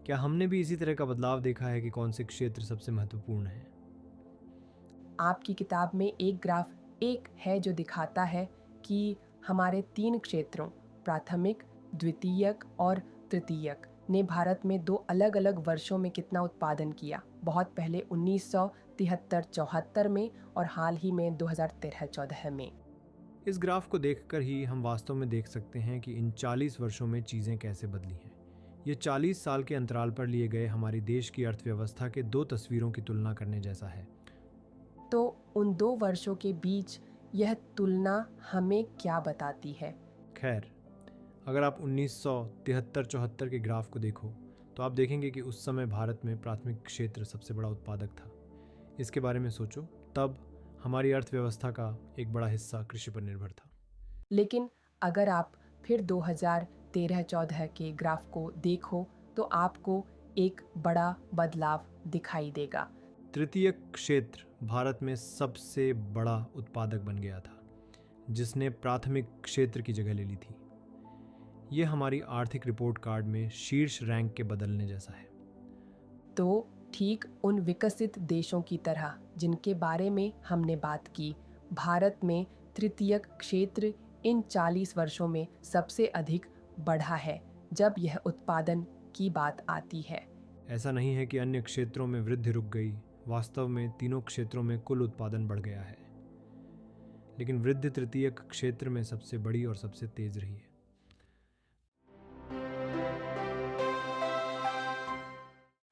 क्या हमने भी इसी तरह का बदलाव देखा है कि कौन से क्षेत्र सबसे महत्वपूर्ण है? आपकी किताब में एक ग्राफ एक है जो दिखाता है कि हमारे 3 क्षेत्रों प्राथमिक, द्वितीयक और तृतीयक ने भारत में 2 अलग-अलग वर्षों में कितना उत्पादन किया। बहुत पहले 1973-74 में और हाल ही में 2013-14 में। इस ग्राफ को देखकर ही हम वास्तव में देख सकते हैं कि इन 40 वर्षों में चीज़ें कैसे बदली हैं। ये 40 साल के अंतराल पर लिए गए हमारी देश की अर्थव्यवस्था के 2 तस्वीरों की तुलना करने जैसा है। तो उन 2 वर्षों के बीच यह तुलना हमें क्या बताती है? खैर, अगर आप 1973-74 के ग्राफ को देखो तो आप देखेंगे कि उस समय भारत में प्राथमिक क्षेत्र सबसे बड़ा उत्पादक था। इसके बारे में सोचो, तब हमारी अर्थव्यवस्था का एक बड़ा हिस्सा कृषि पर निर्भर था। लेकिन अगर आप फिर 2013-14 के ग्राफ को देखो तो आपको एक बड़ा बदलाव दिखाई देगा। तृतीयक क्षेत्र भारत में सबसे बड़ा उत्पादक बन गया था, जिसने प्राथमिक क्षेत्र की जगह ले ली थी। ये हमारी आर्थिक रिपोर्ट कार्ड में शीर्ष रैंक के बदलने जैसा है। तो ठीक उन विकसित देशों की तरह जिनके बारे में हमने बात की, भारत में तृतीयक क्षेत्र इन 40 वर्षों में सबसे अधिक बढ़ा है जब यह उत्पादन की बात आती है। ऐसा नहीं है कि अन्य क्षेत्रों में वृद्धि रुक गई। वास्तव में तीनों क्षेत्रों में कुल उत्पादन बढ़ गया है, लेकिन वृद्धि तृतीयक क्षेत्र में सबसे बड़ी और सबसे तेज रही है।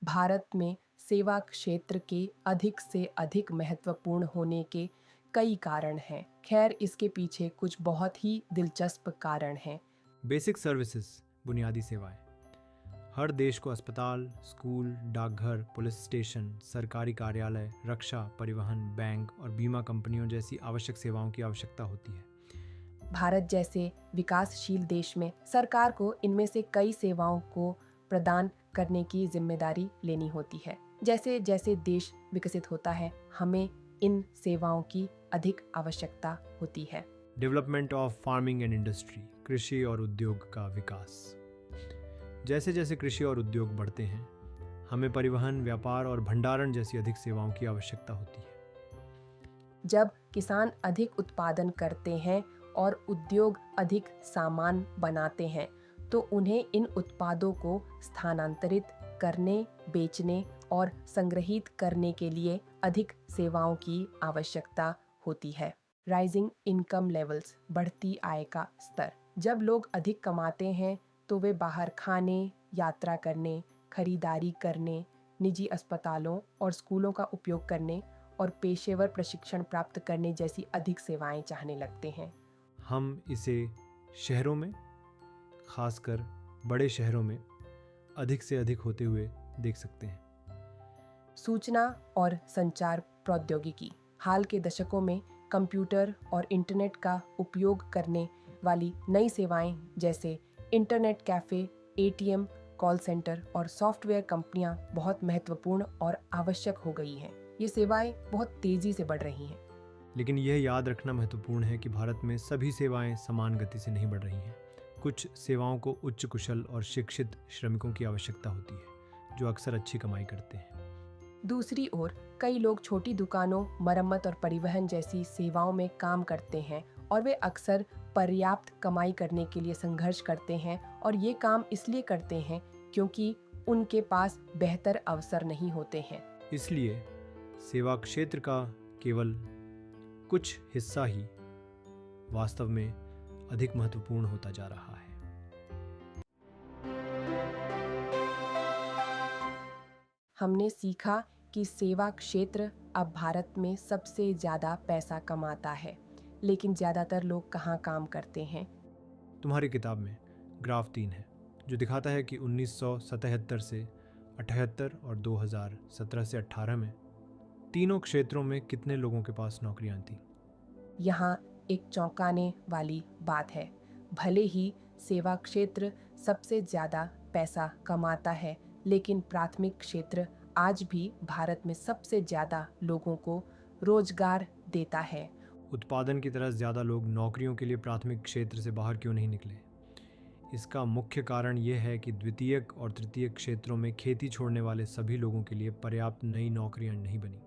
भारत में सेवा क्षेत्र के अधिक से अधिक महत्वपूर्ण होने के कई कारण हैं। खैर, इसके पीछे कुछ बहुत ही दिलचस्प कारण हैं। बेसिक सर्विसेज, बुनियादी सेवाएं। हर देश को अस्पताल, स्कूल, डाकघर, पुलिस स्टेशन, सरकारी कार्यालय, रक्षा, परिवहन, बैंक और बीमा कंपनियों जैसी आवश्यक सेवाओं की आवश्यकता होती है। भारत जैसे विकासशील देश में सरकार को इनमें से कई सेवाओं को प्रदान करने की जिम्मेदारी लेनी होती है। जैसे जैसे देश विकसित होता है, हमें इन सेवाओं की अधिक आवश्यकता होती है। Development of farming and industry, कृषि और उद्योग का विकास। जैसे जैसे कृषि और उद्योग बढ़ते हैं, हमें परिवहन, व्यापार और भंडारण जैसी अधिक सेवाओं की आवश्यकता होती है। जब किसान अधिक उत्पादन करते हैं और उद्योग अधिक सामान बनाते हैं, तो उन्हें इन उत्पादों को स्थानांतरित करने, बेचने और संग्रहित करने के लिए अधिक सेवाओं की आवश्यकता होती है। राइजिंग इनकम लेवल्स, बढ़ती आय का स्तर। जब लोग अधिक कमाते हैं तो वे बाहर खाने, यात्रा करने, खरीदारी करने, निजी अस्पतालों और स्कूलों का उपयोग करने और पेशेवर प्रशिक्षण प्राप्त करने जैसी अधिक सेवाएं चाहने लगते हैं। हम इसे शहरों में, खासकर बड़े शहरों में अधिक से अधिक होते हुए देख सकते हैं। सूचना और संचार प्रौद्योगिकी। हाल के दशकों में कंप्यूटर और इंटरनेट का उपयोग करने वाली नई सेवाएं जैसे internet cafe, ATM, call centre और सॉफ्टवेयर कंपनियां बहुत महत्वपूर्ण और आवश्यक हो गई हैं। ये सेवाएं बहुत तेज़ी से बढ़ रही हैं। लेकिन यह याद रखना महत्वपूर्ण है कि भारत में सभी सेवाएं समान गति से नहीं बढ़ रही हैं। कुछ सेवाओं को उच्च कुशल और शिक्षित श्रमिकों की आवश्यकता होती है, जो अक्सर अच्छी कमाई करते हैं। दूसरी ओर कई लोग छोटी दुकानों, मरम्मत और परिवहन जैसी सेवाओं में काम करते हैं और वे अक्सर पर्याप्त कमाई करने के लिए संघर्ष करते हैं और ये काम इसलिए करते हैं क्योंकि उनके पास बेहतर अवसर नहीं होते हैं। इसलिए सेवा क्षेत्र का केवल कुछ हिस्सा ही वास्तव में अधिक महत्वपूर्ण होता जा रहा है। हमने सीखा कि सेवा क्षेत्र अब भारत में सबसे ज़्यादा पैसा कमाता है, लेकिन ज़्यादातर लोग कहाँ काम करते हैं? तुम्हारी किताब में ग्राफ 3 है, जो दिखाता है कि 1977 से 78 और 2017 से 18 में तीनों क्षेत्रों में कितने लोगों के पास नौकरियां थीं। यहाँ एक चौंकाने वाली बात है। भले ही सेवा क्षेत्र सबसे ज़्यादा पैसा कमाता है, लेकिन प्राथमिक क्षेत्र आज भी भारत में सबसे ज़्यादा लोगों को रोजगार देता है। उत्पादन की तरह ज़्यादा लोग नौकरियों के लिए प्राथमिक क्षेत्र से बाहर क्यों नहीं निकले? इसका मुख्य कारण यह है कि द्वितीयक और तृतीयक क्षेत्रों में खेती छोड़ने वाले सभी लोगों के लिए पर्याप्त नई नौकरियां नहीं बनी।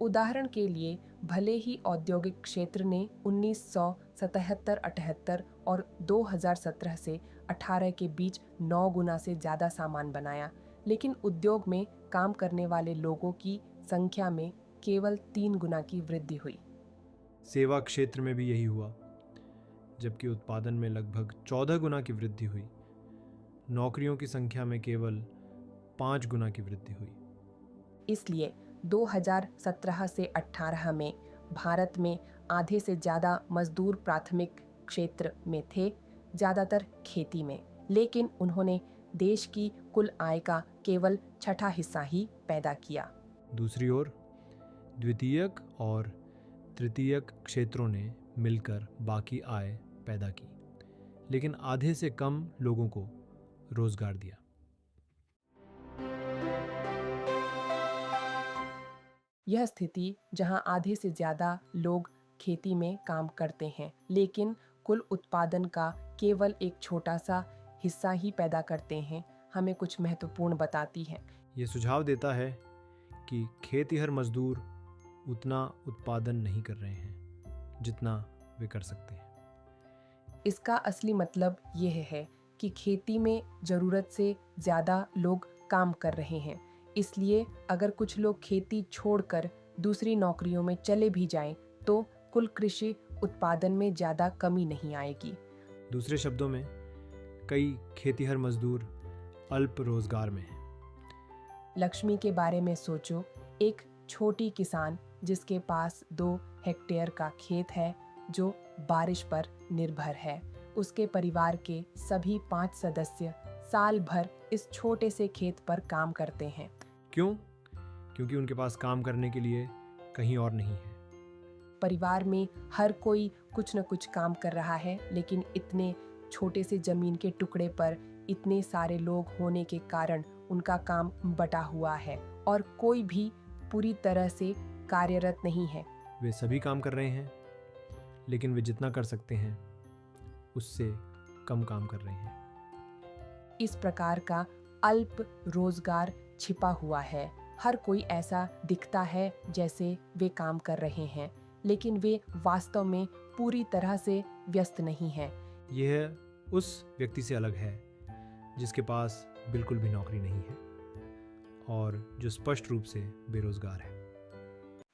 उदाहरण के लिए, भले ही औद्योगिक क्षेत्र ने 1977-78 और 2017 से 18 के बीच 9 गुना से ज़्यादा सामान बनाया, लेकिन उद्योग में काम करने वाले लोगों की संख्या में केवल 3 गुना की वृद्धि हुई। सेवा क्षेत्र में भी यही हुआ, जबकि उत्पादन में लगभग 14 गुना की वृद्धि हुई। नौकरियों की संख्या में केवल 5 गुना की वृद्धि हुई। इसलिए 2017 से 18 में भारत में आधे से ज़्यादा मजदूर प्राथमिक क्षेत्र में थे, ज़्यादातर खेती में, लेकिन उन्होंने देश की कुल आय का केवल छठा हिस्सा ही पैदा किया। दूसरी ओर द्वितीयक और तृतीयक क्षेत्रों ने मिलकर बाकी आय पैदा की, लेकिन आधे से कम लोगों को रोजगार दिया। यह स्थिति, जहां आधे से ज़्यादा लोग खेती में काम करते हैं लेकिन कुल उत्पादन का केवल एक छोटा सा हिस्सा ही पैदा करते हैं, हमें कुछ महत्वपूर्ण बताती है। ये सुझाव देता है कि खेतिहर मजदूर उतना उत्पादन नहीं कर रहे हैं जितना वे कर सकते हैं। इसका असली मतलब यह है कि खेती में ज़रूरत से ज़्यादा लोग काम कर रहे हैं, इसलिए अगर कुछ लोग खेती छोड़कर दूसरी नौकरियों में चले भी जाएं, तो कुल कृषि उत्पादन में ज़्यादा कमी नहीं आएगी। दूसरे शब्दों में, कई खेतिहर मजदूर अल्प रोजगार में हैं। लक्ष्मी के बारे में सोचो, एक छोटी किसान जिसके पास 2 हेक्टेयर का खेत है, जो बारिश पर निर्भर है। उसके परिवार के सभी 5 सदस्य साल भर इस छोटे से खेत पर काम करते हैं। क्यों? क्योंकि उनके पास काम करने के लिए कहीं और नहीं है। परिवार में हर कोई कुछ न कुछ काम कर रहा है, लेकिन इतने छोटे से जमीन के टुकड़े पर इतने सारे लोग होने के कारण उनका काम बटा हुआ है और कोई भी पूरी तरह से कार्यरत नहीं है। वे सभी काम कर रहे हैं, लेकिन वे जितना कर सकते हैं उससे कम काम कर रहे हैं। इस प्रकार का अल्प रोजगार छिपा हुआ है। हर कोई ऐसा दिखता है जैसे वे काम कर रहे हैं, लेकिन वे वास्तव में पूरी तरह से व्यस्त नहीं हैं। यह उस व्यक्ति से अलग है जिसके पास बिल्कुल भी नौकरी नहीं है और जो स्पष्ट रूप से बेरोजगार है।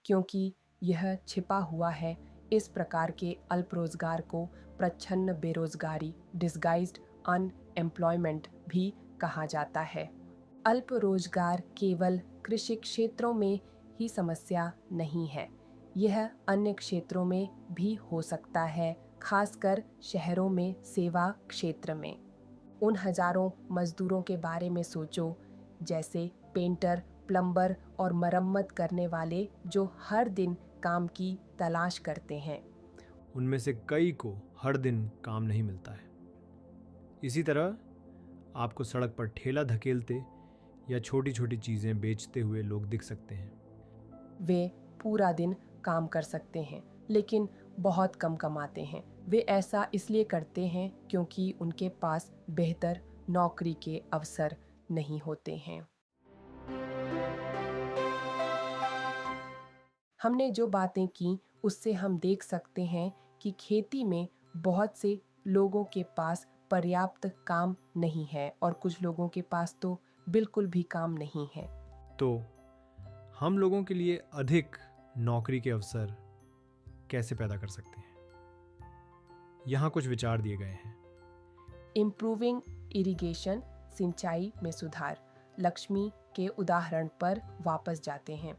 क्योंकि यह छिपा हुआ है, इस प्रकार के अल्प रोजगार को प्रच्छन्न बेरोजगारी डिस्गाइज्ड अनएम्प्लॉयमेंट भी कहा जाता है। अल्प रोजगार केवल कृषि क्षेत्रों में ही समस्या नहीं है, यह अन्य क्षेत्रों में भी हो सकता है, खासकर शहरों में सेवा क्षेत्र में। उन हजारों मजदूरों के बारे में सोचो, जैसे पेंटर, प्लम्बर और मरम्मत करने वाले जो हर दिन काम की तलाश करते हैं। उनमें से कई को हर दिन काम नहीं मिलता है। इसी तरह आपको सड़क पर ठेला धकेलते या छोटी छोटी चीज़ें बेचते हुए लोग दिख सकते हैं। वे पूरा दिन काम कर सकते हैं लेकिन बहुत कम कमाते हैं। वे ऐसा इसलिए करते हैं क्योंकि उनके पास बेहतर नौकरी के अवसर नहीं होते हैं। हमने जो बातें की उससे हम देख सकते हैं कि खेती में बहुत से लोगों के पास पर्याप्त काम नहीं है और कुछ लोगों के पास तो बिल्कुल भी काम नहीं है। तो हम लोगों के लिए अधिक नौकरी के अवसर कैसे पैदा कर सकते हैं? यहाँ कुछ विचार दिए गए हैं। इम्प्रूविंग इरिगेशन, सिंचाई में सुधार। लक्ष्मी के उदाहरण पर वापस जाते हैं।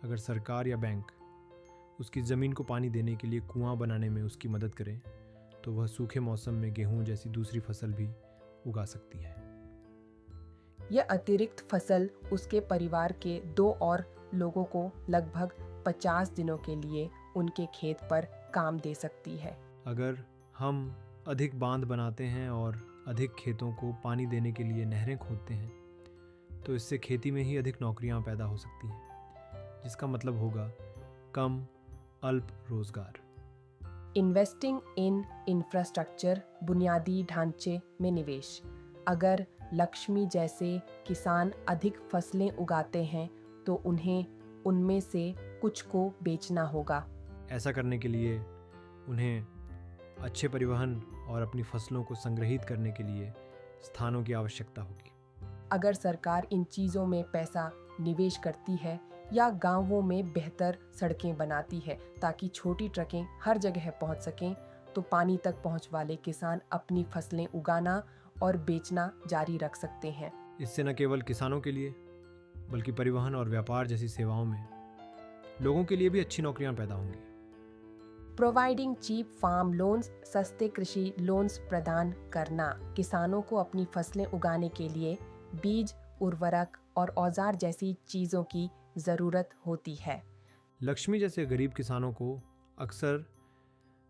अगर सरकार या बैंक उसकी ज़मीन को पानी देने के लिए कुआं बनाने में उसकी मदद करें तो वह सूखे मौसम में गेहूं जैसी दूसरी फसल भी उगा सकती है। यह अतिरिक्त फसल उसके परिवार के 2 और लोगों को लगभग 50 दिनों के लिए उनके खेत पर काम दे सकती है। अगर हम अधिक बांध बनाते हैं और अधिक खेतों को पानी देने के लिए नहरें खोदते हैं तो इससे खेती में ही अधिक नौकरियां पैदा हो सकती हैं, जिसका मतलब होगा कम अल्प रोजगार। इन्वेस्टिंग इन इंफ्रास्ट्रक्चर, बुनियादी ढांचे में निवेश। अगर लक्ष्मी जैसे किसान अधिक फसलें उगाते हैं तो उन्हें उनमें से कुछ को बेचना होगा। ऐसा करने के लिए उन्हें अच्छे परिवहन और अपनी फसलों को संग्रहित करने के लिए स्थानों की आवश्यकता होगी। अगर सरकार इन चीज़ों में पैसा निवेश करती है या गांवों में बेहतर सड़कें बनाती है ताकि छोटी ट्रकें हर जगह पहुंच सकें, तो पानी तक पहुंच वाले किसान अपनी फसलें उगाना और बेचना जारी रख सकते हैं। इससे न केवल किसानों के लिए बल्कि परिवहन और व्यापार जैसी सेवाओं में लोगों के लिए भी अच्छी नौकरियां पैदा होंगी। प्रोवाइडिंग चीप फार्म लोन्स, सस्ते कृषि लोन्स प्रदान करना। किसानों को अपनी फसलें उगाने के लिए बीज, उर्वरक और औजार जैसी चीज़ों की ज़रूरत होती है। लक्ष्मी जैसे गरीब किसानों को अक्सर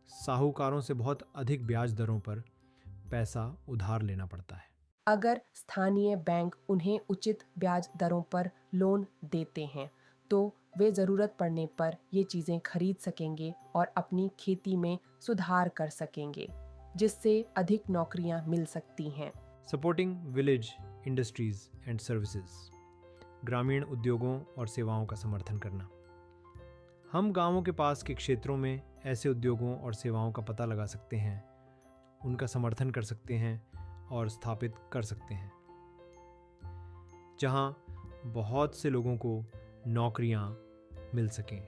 साहूकारों से बहुत अधिक ब्याज दरों पर पैसा उधार लेना पड़ता है। अगर स्थानीय बैंक उन्हें उचित ब्याज दरों पर लोन देते हैं तो वे ज़रूरत पड़ने पर ये चीज़ें खरीद सकेंगे और अपनी खेती में सुधार कर सकेंगे, जिससे अधिक नौकरियां मिल सकती हैं। Supporting village industries and services, ग्रामीण उद्योगों और सेवाओं का समर्थन करना। हम गांवों के पास के क्षेत्रों में ऐसे उद्योगों और सेवाओं का पता लगा सकते हैं, उनका समर्थन कर सकते हैं और स्थापित कर सकते हैं, जहां बहुत से लोगों को नौकरियां मिल सकें।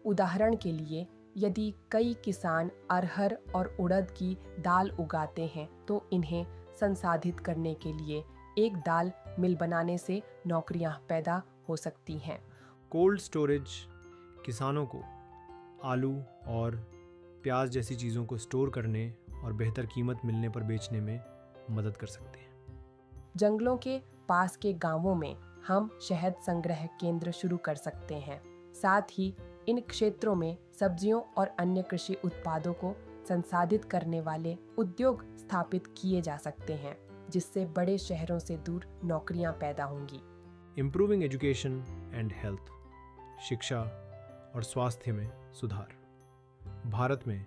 उदाहरण के लिए, यदि कई किसान अरहर और उड़द की दाल उगाते हैं तो इन्हें संसाधित करने के लिए एक दाल मिल बनाने से नौकरियां पैदा हो सकती हैं। कोल्ड स्टोरेज किसानों को आलू और प्याज जैसी चीज़ों को स्टोर करने और बेहतर कीमत मिलने पर बेचने में मदद कर सकते हैं। जंगलों के पास के गांवों में हम शहद संग्रह केंद्र शुरू कर सकते हैं। साथ ही इन क्षेत्रों में सब्जियों और अन्य कृषि उत्पादों को संसाधित करने वाले उद्योग स्थापित किए जा सकते हैं, जिससे बड़े शहरों से दूर नौकरियां पैदा होंगी। इम्प्रूविंग एजुकेशन एंड हेल्थ, शिक्षा और स्वास्थ्य में सुधार। भारत में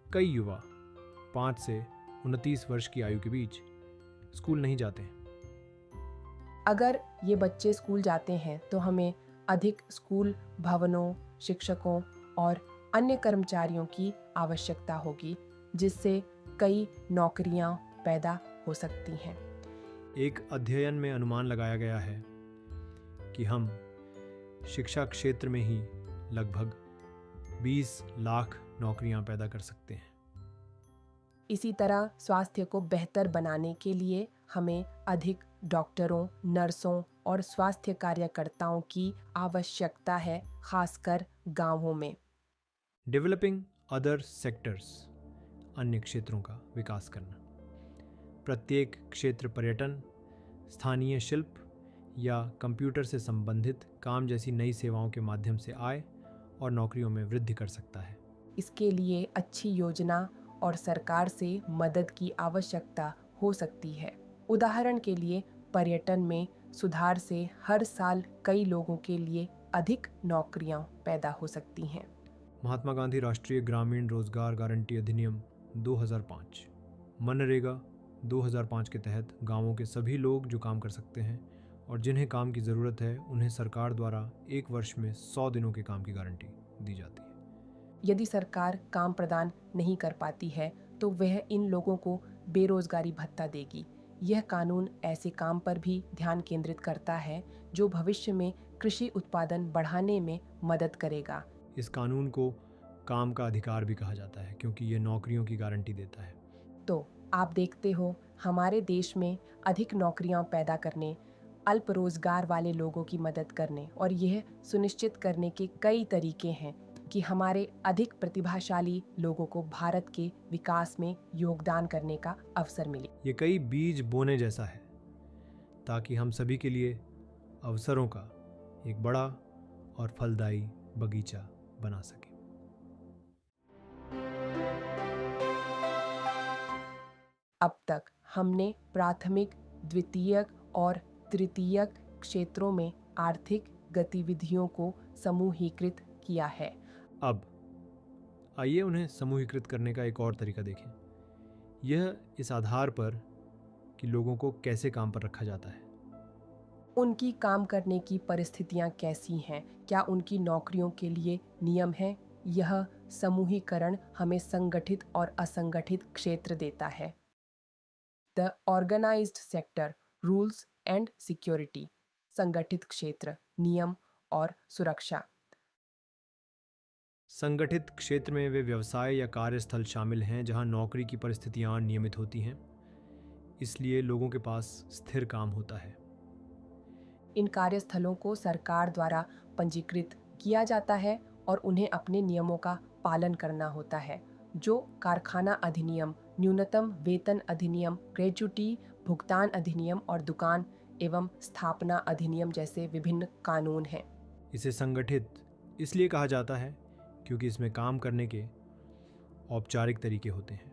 कई युवा 5 से 29 वर्ष की आयु के बीच स्कूल नहीं जाते हैं। अगर ये बच्चे स्कूल जाते हैं तो हमें अधिक स्कूल भवनों, शिक्षकों और अन्य कर्मचारियों की आवश्यकता होगी, जिससे कई नौकरियां पैदा हो सकती हैं। एक अध्ययन में अनुमान लगाया गया है कि हम शिक्षा क्षेत्र में ही लगभग 20 लाख नौकरियां पैदा कर सकते हैं। इसी तरह स्वास्थ्य को बेहतर बनाने के लिए हमें अधिक डॉक्टरों, नर्सों और स्वास्थ्य कार्यकर्ताओं की आवश्यकता है, खासकर गांवों में। डेवलपिंग अदर सेक्टर्स, अन्य क्षेत्रों का विकास करना। प्रत्येक क्षेत्र पर्यटन, स्थानीय शिल्प या कंप्यूटर से संबंधित काम जैसी नई सेवाओं के माध्यम से आय और नौकरियों में वृद्धि कर सकता है। इसके लिए अच्छी योजना और सरकार से मदद की आवश्यकता हो सकती है। उदाहरण के लिए पर्यटन में सुधार से हर साल कई लोगों के लिए अधिक नौकरियां पैदा हो सकती हैं। महात्मा गांधी राष्ट्रीय ग्रामीण रोजगार गारंटी अधिनियम 2005, मनरेगा 2005 के तहत गांवों के सभी लोग जो काम कर सकते हैं और जिन्हें काम की ज़रूरत है, उन्हें सरकार द्वारा 1 वर्ष में 100 दिनों के काम की गारंटी दी जाती है। यदि सरकार काम प्रदान नहीं कर पाती है तो वह इन लोगों को बेरोजगारी भत्ता देगी। यह कानून ऐसे काम पर भी ध्यान केंद्रित करता है जो भविष्य में कृषि उत्पादन बढ़ाने में मदद करेगा। इस कानून को काम का अधिकार भी कहा जाता है क्योंकि यह नौकरियों की गारंटी देता है। तो आप देखते हो, हमारे देश में अधिक नौकरियां पैदा करने, अल्प रोजगार वाले लोगों की मदद करने और यह सुनिश्चित करने के कई तरीके हैं कि हमारे अधिक प्रतिभाशाली लोगों को भारत के विकास में योगदान करने का अवसर मिले। ये कई बीज बोने जैसा है ताकि हम सभी के लिए अवसरों का एक बड़ा और फलदायी बगीचा बना सके। अब तक हमने प्राथमिक, द्वितीयक और तृतीयक क्षेत्रों में आर्थिक गतिविधियों को समूहीकृत किया है। अब आइए उन्हें समूहीकृत करने का एक और तरीका देखें। यह इस आधार पर कि लोगों को कैसे काम पर रखा जाता है, उनकी काम करने की परिस्थितियां कैसी हैं, क्या उनकी नौकरियों के लिए नियम हैं। यह समूहीकरण हमें संगठित और असंगठित क्षेत्र देता है। The organised sector, rules and security. संगठित क्षेत्र, नियम और सुरक्षा। संगठित क्षेत्र में वे व्यवसाय या कार्यस्थल शामिल हैं जहां नौकरी की परिस्थितियां नियमित होती हैं, इसलिए लोगों के पास स्थिर काम होता है। इन कार्यस्थलों को सरकार द्वारा पंजीकृत किया जाता है और उन्हें अपने नियमों का पालन करना होता है, जो कारखाना अधिनियम, न्यूनतम वेतन अधिनियम, ग्रेच्युटी भुगतान अधिनियम और दुकान एवं स्थापना अधिनियम जैसे विभिन्न कानून हैं। इसे संगठित इसलिए कहा जाता है क्योंकि इसमें काम करने के औपचारिक तरीके होते हैं।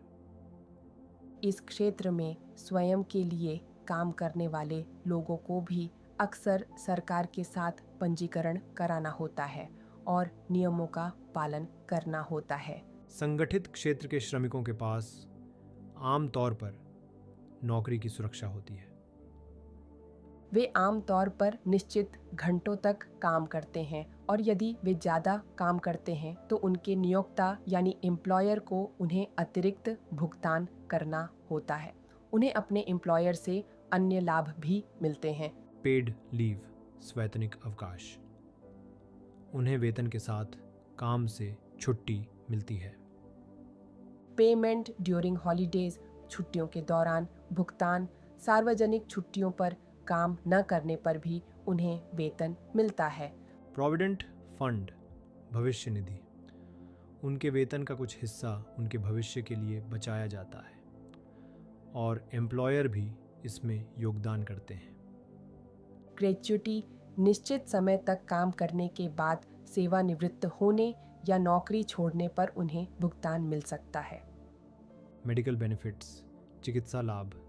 इस क्षेत्र में स्वयं के लिए काम करने वाले लोगों को भी अक्सर सरकार के साथ पंजीकरण कराना होता है और नियमों का पालन करना होता है। संगठित क्षेत्र के श्रमिकों के पास आम तौर पर नौकरी की सुरक्षा होती है। वे आम तौर पर निश्चित घंटों तक काम करते हैं और यदि वे ज़्यादा काम करते हैं तो उनके नियोक्ता यानी एम्प्लॉयर को उन्हें अतिरिक्त भुगतान करना होता है। उन्हें एम्प्लॉयर एम्प्लॉयर से अन्य लाभ भी मिलते हैं। पेड लीव, स्वैतनिक अवकाश। उन्हें वेतन के साथ काम से छुट्टी मिलती है। पेमेंट ड्यूरिंग हॉलीडेज, छुट्टियों के दौरान भुगतान। सार्वजनिक छुट्टियों पर काम न करने पर भी उन्हें वेतन मिलता है। प्रोविडेंट फंड, भविष्य निधि। उनके वेतन का कुछ हिस्सा उनके भविष्य के लिए बचाया जाता है और एम्प्लॉयर भी इसमें योगदान करते हैं। ग्रेच्युटी, निश्चित समय तक काम करने के बाद सेवानिवृत्त होने या नौकरी छोड़ने पर उन्हें भुगतान मिल सकता है। मेडिकल बेनिफिट्स, चिकित्सा लाभ।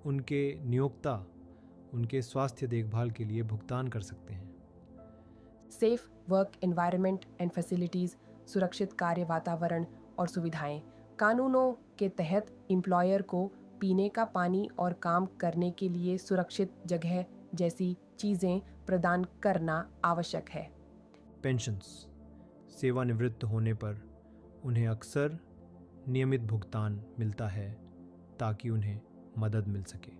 उनके नियोक्ता उनके स्वास्थ्य देखभाल के लिए भुगतान कर सकते हैं। Safe work environment and facilities, सुरक्षित कार्य वातावरण और सुविधाएं। कानूनों के तहत एम्प्लॉयर को पीने का पानी और काम करने के लिए सुरक्षित जगह जैसी चीज़ें प्रदान करना आवश्यक है। पेंशन्स, सेवानिवृत्त होने पर उन्हें अक्सर नियमित भुगतान मिलता है ताकि उन्हें मदद मिल सके।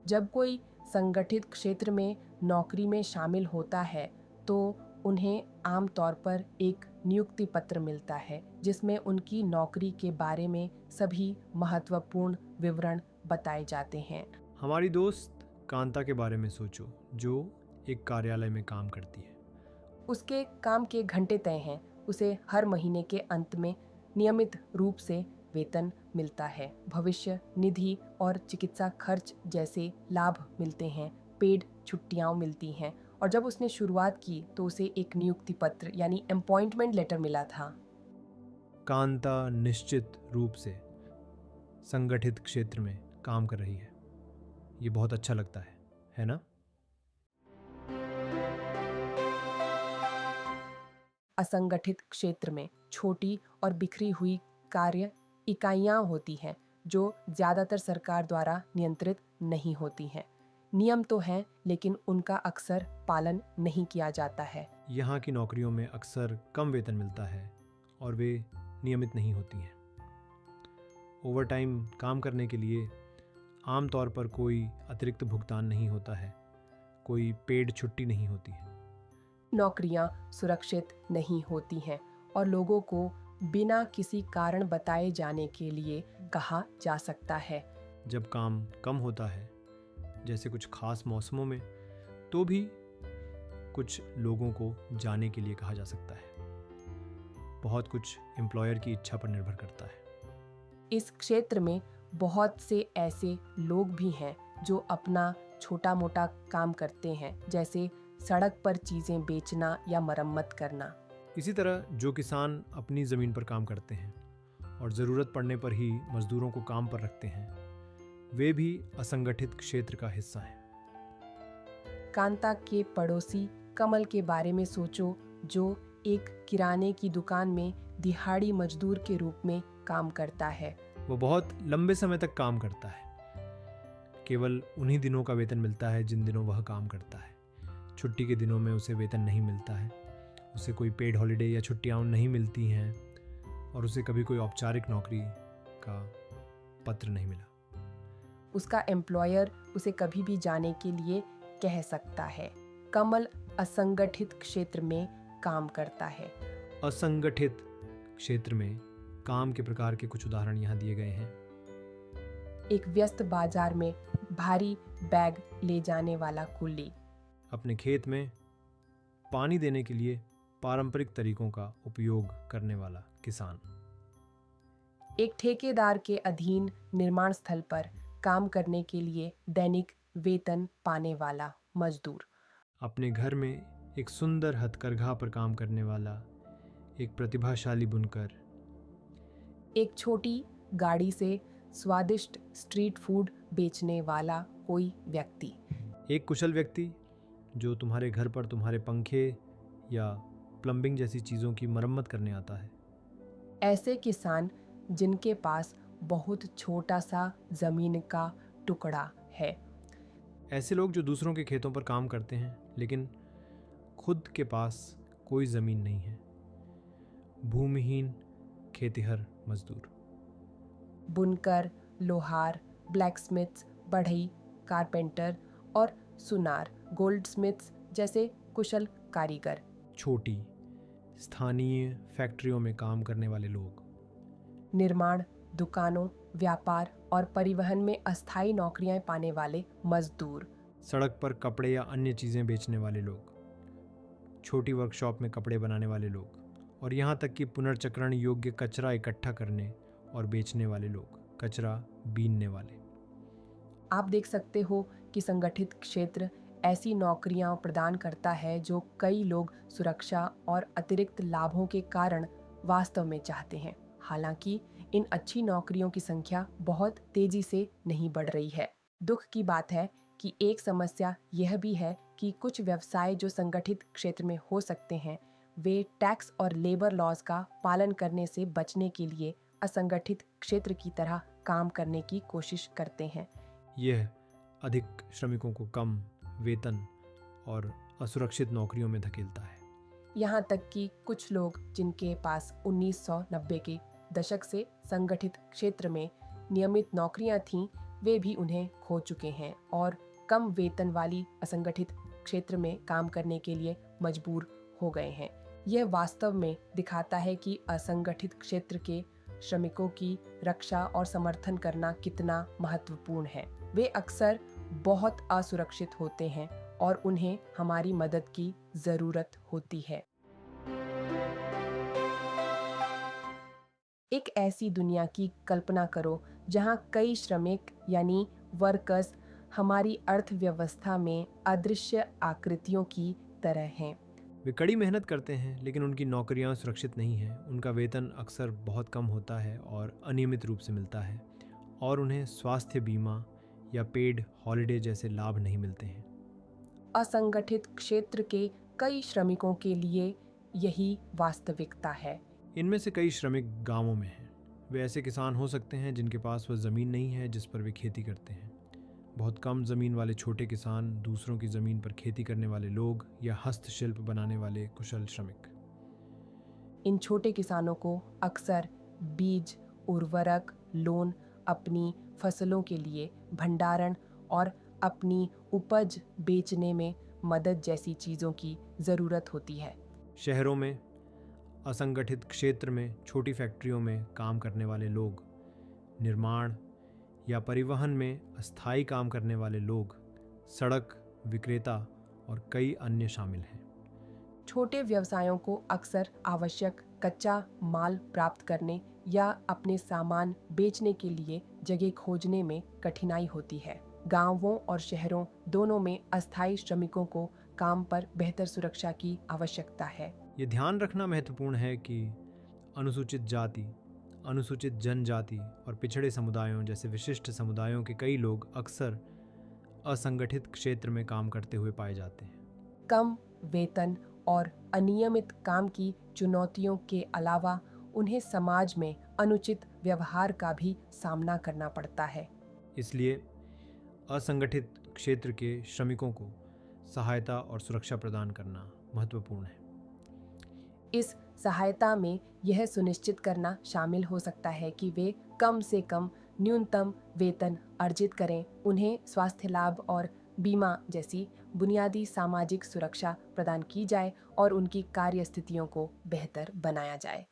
जब कोई संगठित क्षेत्र में नौकरी में शामिल होता है तो उन्हें आमतौर पर एक नियुक्ति पत्र मिलता है जिसमें उनकी नौकरी के बारे में सभी महत्वपूर्ण विवरण बताए जाते हैं। हमारी दोस्त कांता के बारे में सोचो, जो एक कार्यालय में काम करती है। उसके काम के घंटे तय हैं। उसे हर महीने के अंत में नियमित रूप से वेतन मिलता है। भविष्य निधि और चिकित्सा खर्च जैसे लाभ मिलते हैं। पेड छुट्टियां मिलती हैं और जब उसने शुरुआत की तो उसे एक नियुक्ति पत्र यानी अपॉइंटमेंट लेटर मिला था। कांता निश्चित रूप से संगठित क्षेत्र में काम कर रही है। ये बहुत अच्छा लगता है ना? असंगठित क्षेत्र में छोटी और बिखरी हुई कार्य इकाइयां होती हैं जो ज़्यादातर सरकार द्वारा नियंत्रित नहीं होती हैं। नियम तो हैं लेकिन उनका अक्सर पालन नहीं किया जाता है। यहाँ की नौकरियों में अक्सर कम वेतन मिलता है और वे नियमित नहीं होती हैं। ओवरटाइम काम करने के लिए आमतौर पर कोई अतिरिक्त भुगतान नहीं होता है, कोई पेड छुट्टी नहीं होती है। नौकरियां सुरक्षित नहीं होती हैं और लोगों को बिना किसी कारण बताए जाने के लिए कहा जा सकता है। जब काम कम होता है, जैसे कुछ खास मौसमों में, तो भी कुछ लोगों को जाने के लिए कहा जा सकता है। बहुत कुछ एम्प्लॉयर की इच्छा पर निर्भर करता है। इस क्षेत्र में बहुत से ऐसे लोग भी हैं जो अपना छोटा मोटा काम करते हैं, जैसे सड़क पर चीज़ें बेचना या मरम्मत करना। इसी तरह जो किसान अपनी ज़मीन पर काम करते हैं और ज़रूरत पड़ने पर ही मज़दूरों को काम पर रखते हैं, वे भी असंगठित क्षेत्र का हिस्सा हैं। कांता के पड़ोसी कमल के बारे में सोचो, जो एक किराने की दुकान में दिहाड़ी मजदूर के रूप में काम करता है। वो बहुत लंबे समय तक काम करता है। केवल उन्हीं दिनों का वेतन मिलता है जिन दिनों वह काम करता है। छुट्टी के दिनों में उसे वेतन नहीं मिलता है, उसे कोई पेड हॉलिडे या छुट्टियाँ नहीं मिलती हैं और उसे कभी कोई औपचारिक नौकरी का पत्र नहीं मिला। उसका एम्प्लॉयर उसे कभी भी जाने के लिए कह सकता है। कमल असंगठित क्षेत्र में काम करता है। असंगठित क्षेत्र में काम के प्रकार के कुछ उदाहरण यहाँ दिए गए हैं। एक व्यस्त बाजार में भारी बैग ले जाने वाला कुली। अपने खेत में पानी देने के लिए पारंपरिक तरीकों का उपयोग करने वाला किसान। एक ठेकेदार के अधीन निर्माण स्थल पर काम करने के लिए दैनिक वेतन पाने वाला मजदूर। अपने घर में एक सुंदर हथकरघा पर काम करने वाला एक प्रतिभाशाली बुनकर। एक छोटी गाड़ी से स्वादिष्ट स्ट्रीट फूड बेचने वाला कोई व्यक्ति। एक कुशल व्यक्ति जो तुम्हारे घर पर तुम्हारे पंखे या प्लम्बिंग जैसी चीज़ों की मरम्मत करने आता है। ऐसे किसान जिनके पास बहुत छोटा सा जमीन का टुकड़ा है। ऐसे लोग जो दूसरों के खेतों पर काम करते हैं लेकिन खुद के पास कोई ज़मीन नहीं है। भूमिहीन खेतिहर मजदूर। बुनकर, लोहार, ब्लैकस्मिथ्स, बढ़ई, कारपेंटर और सुनार, गोल्डस्मिथ्स जैसे कुशल कारीगर। छोटी स्थानीय फैक्ट्रियों में काम करने वाले लोग। निर्माण, दुकानों, व्यापार और परिवहन में अस्थायी नौकरियां पाने वाले मजदूर। सड़क पर कपड़े या अन्य चीज़ें बेचने वाले लोग। छोटी वर्कशॉप में कपड़े बनाने वाले लोग और यहाँ तक कि पुनर्चक्रण योग्य कचरा इकट्ठा करने और बेचने वाले लोग, कचरा बीनने वाले। आप देख सकते हो कि संगठित क्षेत्र ऐसी नौकरियां प्रदान करता है जो कई लोग सुरक्षा और अतिरिक्त लाभों के कारण वास्तव में चाहते हैं। हालांकि इन अच्छी नौकरियों की संख्या बहुत तेजी से नहीं बढ़ रही है। दुख की बात है कि एक समस्या यह भी है कि कुछ व्यवसाय जो संगठित क्षेत्र में हो सकते हैं, वे टैक्स और लेबर लॉज का पालन करने से बचने के लिए असंगठित क्षेत्र की तरह काम करने की कोशिश करते हैं। यह अधिक श्रमिकों को कम वेतन और असुरक्षित नौकरियों में धकेलता है। यहाँ तक कि कुछ लोग जिनके पास 1990 के दशक से संगठित क्षेत्र में नियमित नौकरियां थीं, वे भी उन्हें खो चुके हैं और कम वेतन वाली असंगठित क्षेत्र में काम करने के लिए मजबूर हो गए हैं। यह वास्तव में दिखाता है कि असंगठित क्षेत्र के श्रमिकों की रक्षा और समर्थन करना कितना महत्वपूर्ण है। वे अक्सर बहुत असुरक्षित होते हैं और उन्हें हमारी मदद की जरूरत होती है। एक ऐसी दुनिया की कल्पना करो जहां कई श्रमिक यानी वर्कर्स हमारी अर्थव्यवस्था में अदृश्य आकृतियों की तरह हैं। वे कड़ी मेहनत करते हैं लेकिन उनकी नौकरियां सुरक्षित नहीं हैं। उनका वेतन अक्सर बहुत कम होता है और अनियमित रूप से मिलता है और उन्हें स्वास्थ्य बीमा या पेड हॉलिडे जैसे लाभ नहीं मिलते हैं। असंगठित क्षेत्र के कई श्रमिकों के लिए यही वास्तविकता है। इनमें से कई श्रमिक गांवों में हैं। वे ऐसे किसान हो सकते हैं जिनके पास वह ज़मीन नहीं है जिस पर वे खेती करते हैं। बहुत कम ज़मीन वाले छोटे किसान, दूसरों की ज़मीन पर खेती करने वाले लोग या हस्तशिल्प बनाने वाले कुशल श्रमिक। इन छोटे किसानों को अक्सर बीज, उर्वरक, लोन, अपनी फसलों के लिए भंडारण और अपनी उपज बेचने में मदद जैसी चीज़ों की ज़रूरत होती है। शहरों में असंगठित क्षेत्र में छोटी फैक्ट्रियों में काम करने वाले लोग, निर्माण या परिवहन में अस्थायी काम करने वाले लोग, सड़क विक्रेता और कई अन्य शामिल हैं। छोटे व्यवसायों को अक्सर आवश्यक कच्चा माल प्राप्त करने या अपने सामान बेचने के लिए जगह खोजने में कठिनाई होती है। गांवों और शहरों दोनों में अस्थायी श्रमिकों को काम पर बेहतर सुरक्षा की आवश्यकता है। ये ध्यान रखना महत्वपूर्ण है कि अनुसूचित जाति, अनुसूचित जनजाति और पिछड़े समुदायों जैसे विशिष्ट समुदायों के कई लोग अक्सर असंगठित क्षेत्र में काम करते हुए पाए जाते हैं। कम वेतन और अनियमित काम की चुनौतियों के अलावा उन्हें समाज में अनुचित व्यवहार का भी सामना करना पड़ता है। इसलिए असंगठित क्षेत्र के श्रमिकों को सहायता और सुरक्षा प्रदान करना महत्वपूर्ण है। इस सहायता में यह सुनिश्चित करना शामिल हो सकता है कि वे कम से कम न्यूनतम वेतन अर्जित करें, उन्हें स्वास्थ्य लाभ और बीमा जैसी बुनियादी सामाजिक सुरक्षा प्रदान की जाए और उनकी कार्य स्थितियों को बेहतर बनाया जाए।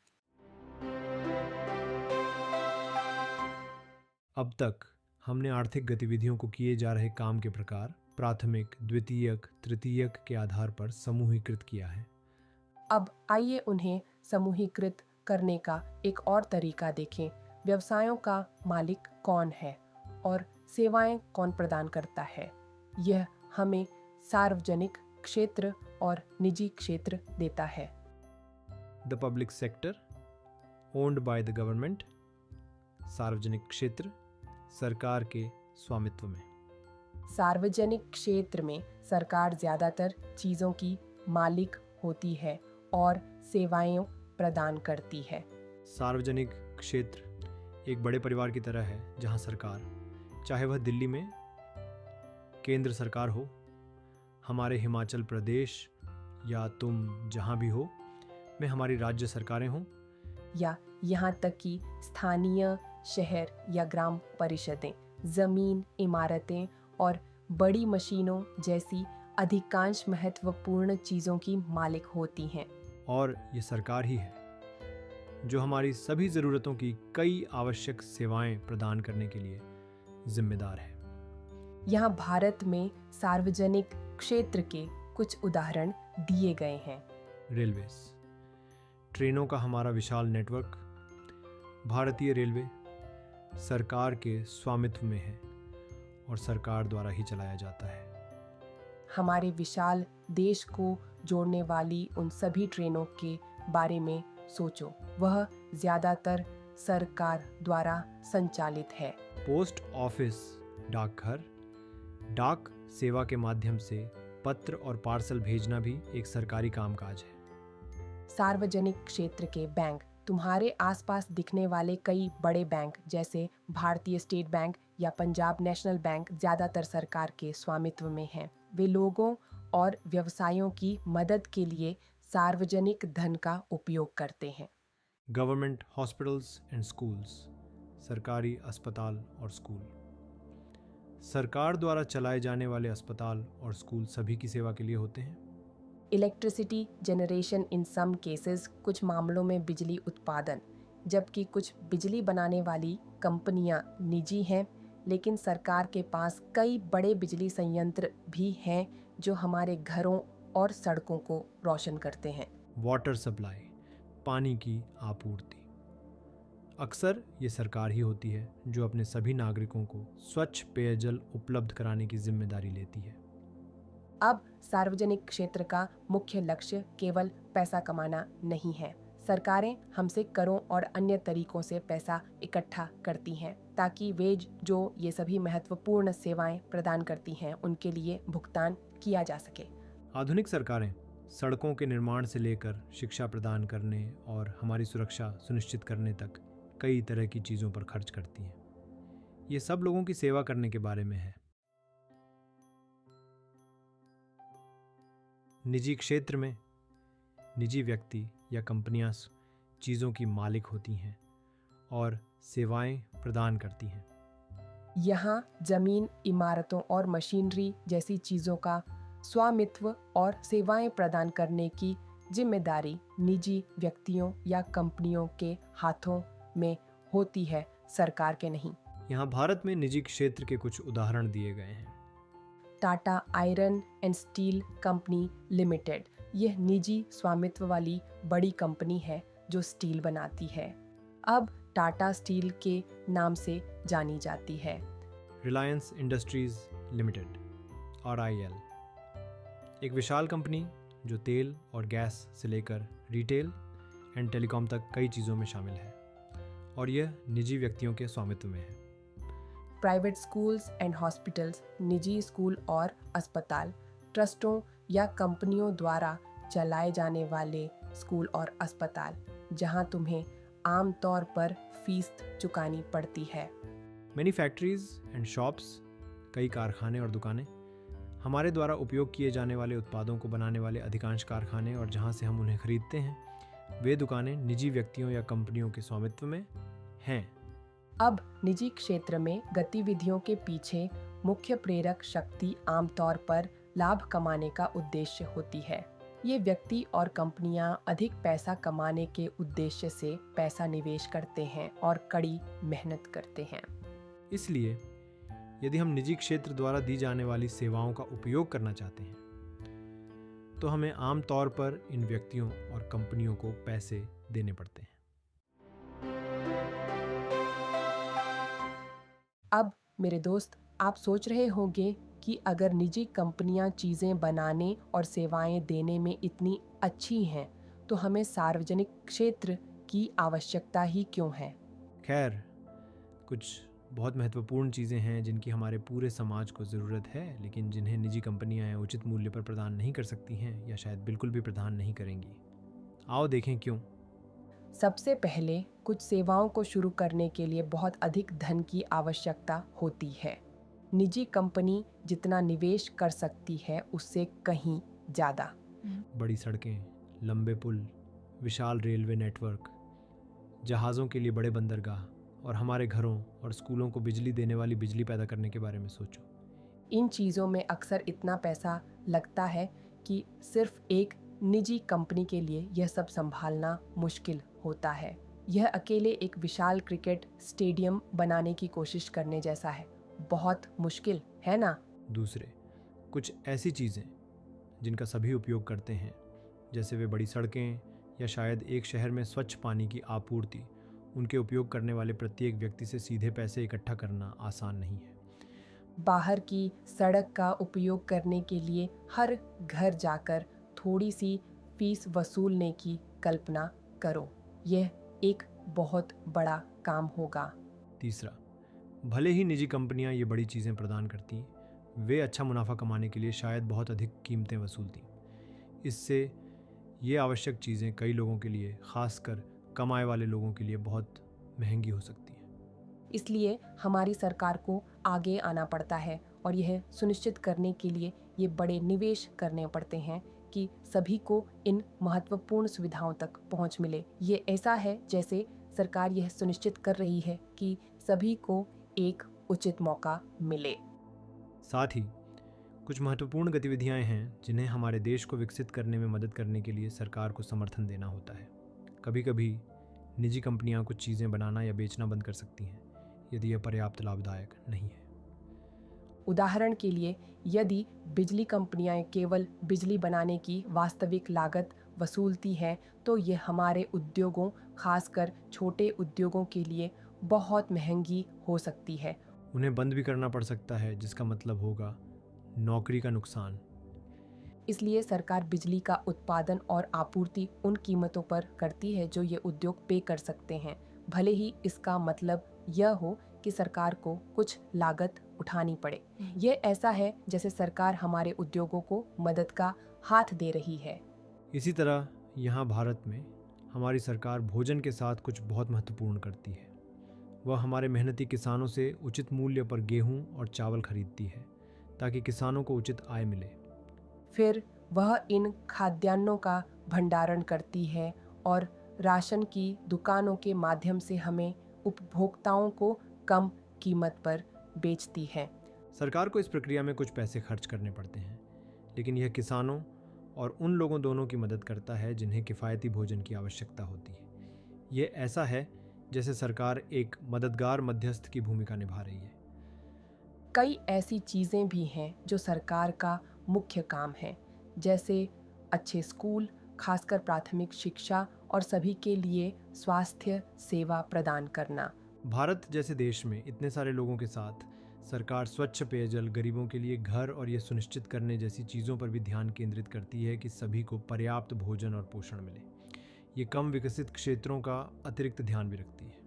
अब तक हमने आर्थिक गतिविधियों को किए जा रहे काम के प्रकार प्राथमिक, द्वितीयक, तृतीयक के आधार पर समूहीकृत किया है। अब आइए उन्हें समूहीकृत करने का एक और तरीका देखें। व्यवसायों का मालिक कौन है और सेवाएं कौन प्रदान करता है। यह हमें सार्वजनिक क्षेत्र और निजी क्षेत्र देता है। The public sector owned by the government, सार्वजनिक क्षेत्र सरकार के स्वामित्व में। सार्वजनिक क्षेत्र में सरकार ज्यादातर चीजों की मालिक होती है और सेवाएं प्रदान करती है। सार्वजनिक क्षेत्र एक बड़े परिवार की तरह है जहां सरकार, चाहे वह दिल्ली में केंद्र सरकार हो, हमारे हिमाचल प्रदेश या तुम जहां भी हो में हमारी राज्य सरकारें हों, या यहाँ तक कि स्थानीय शहर या ग्राम परिषदें, जमीन, इमारतें और बड़ी मशीनों जैसी अधिकांश महत्वपूर्ण चीजों की मालिक होती हैं। और ये सरकार ही है जो हमारी सभी ज़रूरतों की कई आवश्यक सेवाएं प्रदान करने के लिए जिम्मेदार है। यहाँ भारत में सार्वजनिक क्षेत्र के कुछ उदाहरण दिए गए हैं। रेलवेज, ट्रेनों का हमारा विशाल नेटवर्क। भारतीय रेलवे सरकार के स्वामित्व में है और सरकार द्वारा ही चलाया जाता है। हमारे विशाल देश को जोड़ने वाली उन सभी ट्रेनों के बारे में सोचो, वह ज्यादातर सरकार द्वारा संचालित है। पोस्ट ऑफिस, डाकघर, डाक सेवा के माध्यम से पत्र और पार्सल भेजना भी एक सरकारी कामकाज है। सार्वजनिक क्षेत्र के बैंक, तुम्हारे आसपास दिखने वाले कई बड़े बैंक जैसे भारतीय स्टेट बैंक या पंजाब नेशनल बैंक ज्यादातर सरकार के स्वामित्व में हैं। वे लोगों और व्यवसायों की मदद के लिए सार्वजनिक धन का उपयोग करते हैं। गवर्नमेंट हॉस्पिटल्स एंड स्कूल्स, सरकारी अस्पताल और स्कूल। सरकार द्वारा चलाए जाने वाले अस्पताल और स्कूल सभी की सेवा के लिए होते हैं। Electricity generation in some cases, कुछ मामलों में बिजली उत्पादन, जबकि कुछ बिजली बनाने वाली कंपनियां निजी हैं, लेकिन सरकार के पास कई बड़े बिजली संयंत्र भी हैं जो हमारे घरों और सड़कों को रोशन करते हैं। वाटर सप्लाई, पानी की आपूर्ति। अक्सर ये सरकार ही होती है जो अपने सभी नागरिकों को स्वच्छ पेयजल उपलब्ध कराने की जिम्मेदारी लेती है। अब सार्वजनिक क्षेत्र का मुख्य लक्ष्य केवल पैसा कमाना नहीं है। सरकारें हमसे करों और अन्य तरीकों से पैसा इकट्ठा करती हैं ताकि वे जो ये सभी महत्वपूर्ण सेवाएं प्रदान करती हैं उनके लिए भुगतान किया जा सके। आधुनिक सरकारें सड़कों के निर्माण से लेकर शिक्षा प्रदान करने और हमारी सुरक्षा सुनिश्चित करने तक कई तरह की चीज़ों पर खर्च करती हैं। ये सब लोगों की सेवा करने के बारे में है। निजी क्षेत्र में निजी व्यक्ति या कंपनियां चीज़ों की मालिक होती हैं और सेवाएं प्रदान करती हैं। यहाँ जमीन, इमारतों और मशीनरी जैसी चीज़ों का स्वामित्व और सेवाएं प्रदान करने की जिम्मेदारी निजी व्यक्तियों या कंपनियों के हाथों में होती है, सरकार के नहीं। यहाँ भारत में निजी क्षेत्र के कुछ उदाहरण दिए गए हैं। Tata iron and steel company limited, यह निजी स्वामित्व वाली बड़ी कंपनी है जो स्टील बनाती है। अब टाटा स्टील के नाम से जानी जाती है। रिलायंस इंडस्ट्रीज लिमिटेड RIL, एक विशाल कंपनी जो तेल और गैस से लेकर रिटेल एंड टेलीकॉम तक कई चीज़ों में शामिल है और यह निजी व्यक्तियों के स्वामित्व में है। प्राइवेट स्कूल्स एंड हॉस्पिटल्स, निजी स्कूल और अस्पताल, ट्रस्टों या कंपनियों द्वारा चलाए जाने वाले स्कूल और अस्पताल जहां तुम्हें आम तौर पर फीस चुकानी पड़ती है। मैनी फैक्ट्रीज एंड शॉप्स, कई कारखाने और दुकानें, हमारे द्वारा उपयोग किए जाने वाले उत्पादों को बनाने वाले अधिकांश कारखाने और जहां से हम उन्हें खरीदते हैं वे दुकानें निजी व्यक्तियों या कंपनियों के स्वामित्व में हैं। अब निजी क्षेत्र में गतिविधियों के पीछे मुख्य प्रेरक शक्ति आमतौर पर लाभ कमाने का उद्देश्य होती है। ये व्यक्ति और कंपनियां अधिक पैसा कमाने के उद्देश्य से पैसा निवेश करते हैं और कड़ी मेहनत करते हैं। इसलिए यदि हम निजी क्षेत्र द्वारा दी जाने वाली सेवाओं का उपयोग करना चाहते हैं तो हमें आम तौर पर इन व्यक्तियों और कंपनियों को पैसे देने पड़ते हैं। अब मेरे दोस्त, आप सोच रहे होंगे कि अगर निजी कंपनियां चीज़ें बनाने और सेवाएं देने में इतनी अच्छी हैं तो हमें सार्वजनिक क्षेत्र की आवश्यकता ही क्यों है। खैर, कुछ बहुत महत्वपूर्ण चीज़ें हैं जिनकी हमारे पूरे समाज को ज़रूरत है, लेकिन जिन्हें निजी कंपनियां उचित मूल्य पर प्रदान नहीं कर सकती हैं या शायद बिल्कुल भी प्रदान नहीं करेंगी। आओ देखें क्यों। सबसे पहले, कुछ सेवाओं को शुरू करने के लिए बहुत अधिक धन की आवश्यकता होती है। निजी कंपनी जितना निवेश कर सकती है उससे कहीं ज़्यादा। बड़ी सड़कें, लंबे पुल, विशाल रेलवे नेटवर्क, जहाज़ों के लिए बड़े बंदरगाह और हमारे घरों और स्कूलों को बिजली देने वाली बिजली पैदा करने के बारे में सोचो। इन चीज़ों में अक्सर इतना पैसा लगता है कि सिर्फ एक निजी कंपनी के लिए यह सब संभालना मुश्किल होता है। यह अकेले एक विशाल क्रिकेट स्टेडियम बनाने की कोशिश करने जैसा है। बहुत मुश्किल है ना। दूसरे, कुछ ऐसी चीज़ें जिनका सभी उपयोग करते हैं, जैसे वे बड़ी सड़कें या शायद एक शहर में स्वच्छ पानी की आपूर्ति, उनके उपयोग करने वाले प्रत्येक व्यक्ति से सीधे पैसे इकट्ठा करना आसान नहीं है। बाहर की सड़क का उपयोग करने के लिए हर घर जाकर थोड़ी सी फीस वसूलने की कल्पना करो। यह एक बहुत बड़ा काम होगा। तीसरा, भले ही निजी कंपनियां ये बड़ी चीज़ें प्रदान करती, वे अच्छा मुनाफा कमाने के लिए शायद बहुत अधिक कीमतें वसूलती। इससे ये आवश्यक चीज़ें कई लोगों के लिए, खासकर कम आय वाले लोगों के लिए बहुत महंगी हो सकती हैं। इसलिए हमारी सरकार को आगे आना पड़ता है और यह सुनिश्चित करने के लिए ये बड़े निवेश करने पड़ते हैं कि सभी को इन महत्वपूर्ण सुविधाओं तक पहुंच मिले। ये ऐसा है जैसे सरकार यह सुनिश्चित कर रही है कि सभी को एक उचित मौका मिले। साथ ही कुछ महत्वपूर्ण गतिविधियां हैं जिन्हें हमारे देश को विकसित करने में मदद करने के लिए सरकार को समर्थन देना होता है। कभी कभी निजी कंपनियां कुछ चीज़ें बनाना या बेचना बंद कर सकती हैं यदि यह पर्याप्त लाभदायक नहीं है। उदाहरण के लिए, यदि बिजली कंपनियां केवल बिजली बनाने की वास्तविक लागत वसूलती हैं, तो ये हमारे उद्योगों, खासकर छोटे उद्योगों के लिए बहुत महंगी हो सकती है। उन्हें बंद भी करना पड़ सकता है, जिसका मतलब होगा नौकरी का नुकसान। इसलिए सरकार बिजली का उत्पादन और आपूर्ति उन कीमतों पर करती है जो ये उद्योग पे कर सकते हैं, भले ही इसका मतलब यह हो कि सरकार को कुछ लागत उठानी पड़े। ये ऐसा है जैसे सरकार हमारे उद्योगों को मदद का हाथ दे रही है। इसी तरह यहाँ भारत में हमारी सरकार भोजन के साथ कुछ बहुत महत्वपूर्ण करती है। वह हमारे मेहनती किसानों से उचित मूल्य पर गेहूं और चावल खरीदती है ताकि किसानों को उचित आय मिले। फिर वह इन खाद्यान्नों का भंडारण करती है और राशन की दुकानों के माध्यम से हमें उपभोक्ताओं को कम कीमत पर बेचती है। सरकार को इस प्रक्रिया में कुछ पैसे खर्च करने पड़ते हैं, लेकिन यह किसानों और उन लोगों दोनों की मदद करता है जिन्हें किफ़ायती भोजन की आवश्यकता होती है। ये ऐसा है जैसे सरकार एक मददगार मध्यस्थ की भूमिका निभा रही है। कई ऐसी चीज़ें भी हैं जो सरकार का मुख्य काम है, जैसे अच्छे स्कूल, खासकर प्राथमिक शिक्षा और सभी के लिए स्वास्थ्य सेवा प्रदान करना। भारत जैसे देश में इतने सारे लोगों के साथ सरकार स्वच्छ पेयजल, गरीबों के लिए घर और यह सुनिश्चित करने जैसी चीज़ों पर भी ध्यान केंद्रित करती है कि सभी को पर्याप्त भोजन और पोषण मिले। ये कम विकसित क्षेत्रों का अतिरिक्त ध्यान भी रखती है।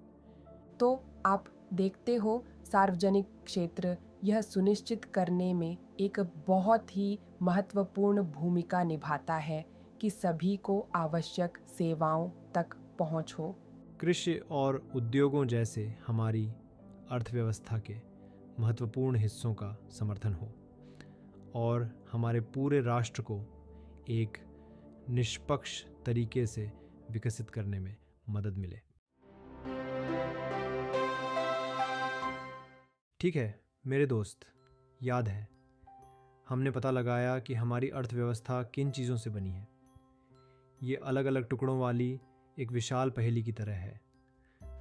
तो आप देखते हो, सार्वजनिक क्षेत्र यह सुनिश्चित करने में एक बहुत ही महत्वपूर्ण भूमिका निभाता है कि सभी को आवश्यक सेवाओं तक पहुंच हो। कृषि और उद्योगों जैसे हमारी अर्थव्यवस्था के महत्वपूर्ण हिस्सों का समर्थन हो और हमारे पूरे राष्ट्र को एक निष्पक्ष तरीके से विकसित करने में मदद मिले। ठीक है मेरे दोस्त, याद है हमने पता लगाया कि हमारी अर्थव्यवस्था किन चीज़ों से बनी है। ये अलग अलग टुकड़ों वाली एक विशाल पहेली की तरह है।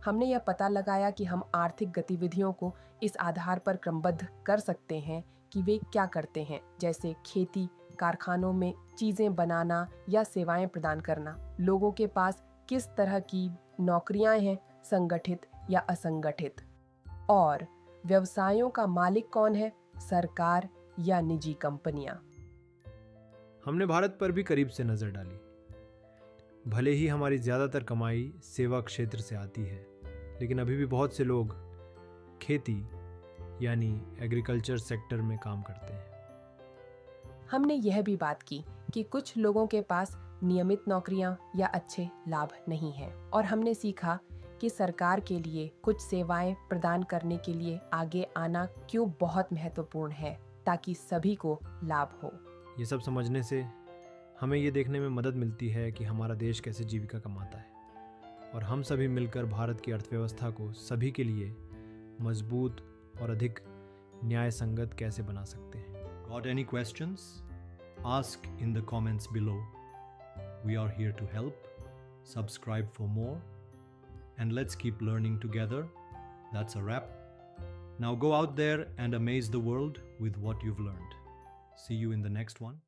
हमने यह पता लगाया कि हम आर्थिक गतिविधियों को इस आधार पर क्रमबद्ध कर सकते हैं कि वे क्या करते हैं, जैसे खेती, कारखानों में चीज़ें बनाना या सेवाएं प्रदान करना। लोगों के पास किस तरह की नौकरियां हैं, संगठित या असंगठित, और व्यवसायों का मालिक कौन है, सरकार या निजी कंपनियां। हमने भारत पर भी करीब से नज़र डाली। भले ही हमारी ज़्यादातर कमाई सेवा क्षेत्र से आती है, लेकिन अभी भी बहुत से लोग खेती यानी एग्रीकल्चर सेक्टर में काम करते हैं। हमने यह भी बात की कि कुछ लोगों के पास नियमित नौकरियां या अच्छे लाभ नहीं हैं, और हमने सीखा कि सरकार के लिए कुछ सेवाएं प्रदान करने के लिए आगे आना क्यों बहुत महत्वपूर्ण है, ताकि सभी को लाभ हो। ये सब समझने से हमें ये देखने में मदद मिलती है कि हमारा देश कैसे जीविका कमाता है, और हम सभी मिलकर भारत की अर्थव्यवस्था को सभी के लिए मजबूत और अधिक न्याय संगत कैसे बना सकते हैं। Got any questions? Ask in the comments below. We are here to help. Subscribe for more. And let's keep learning together. That's a wrap. Now go out there and amaze the world with what you've learned. See you in the next one.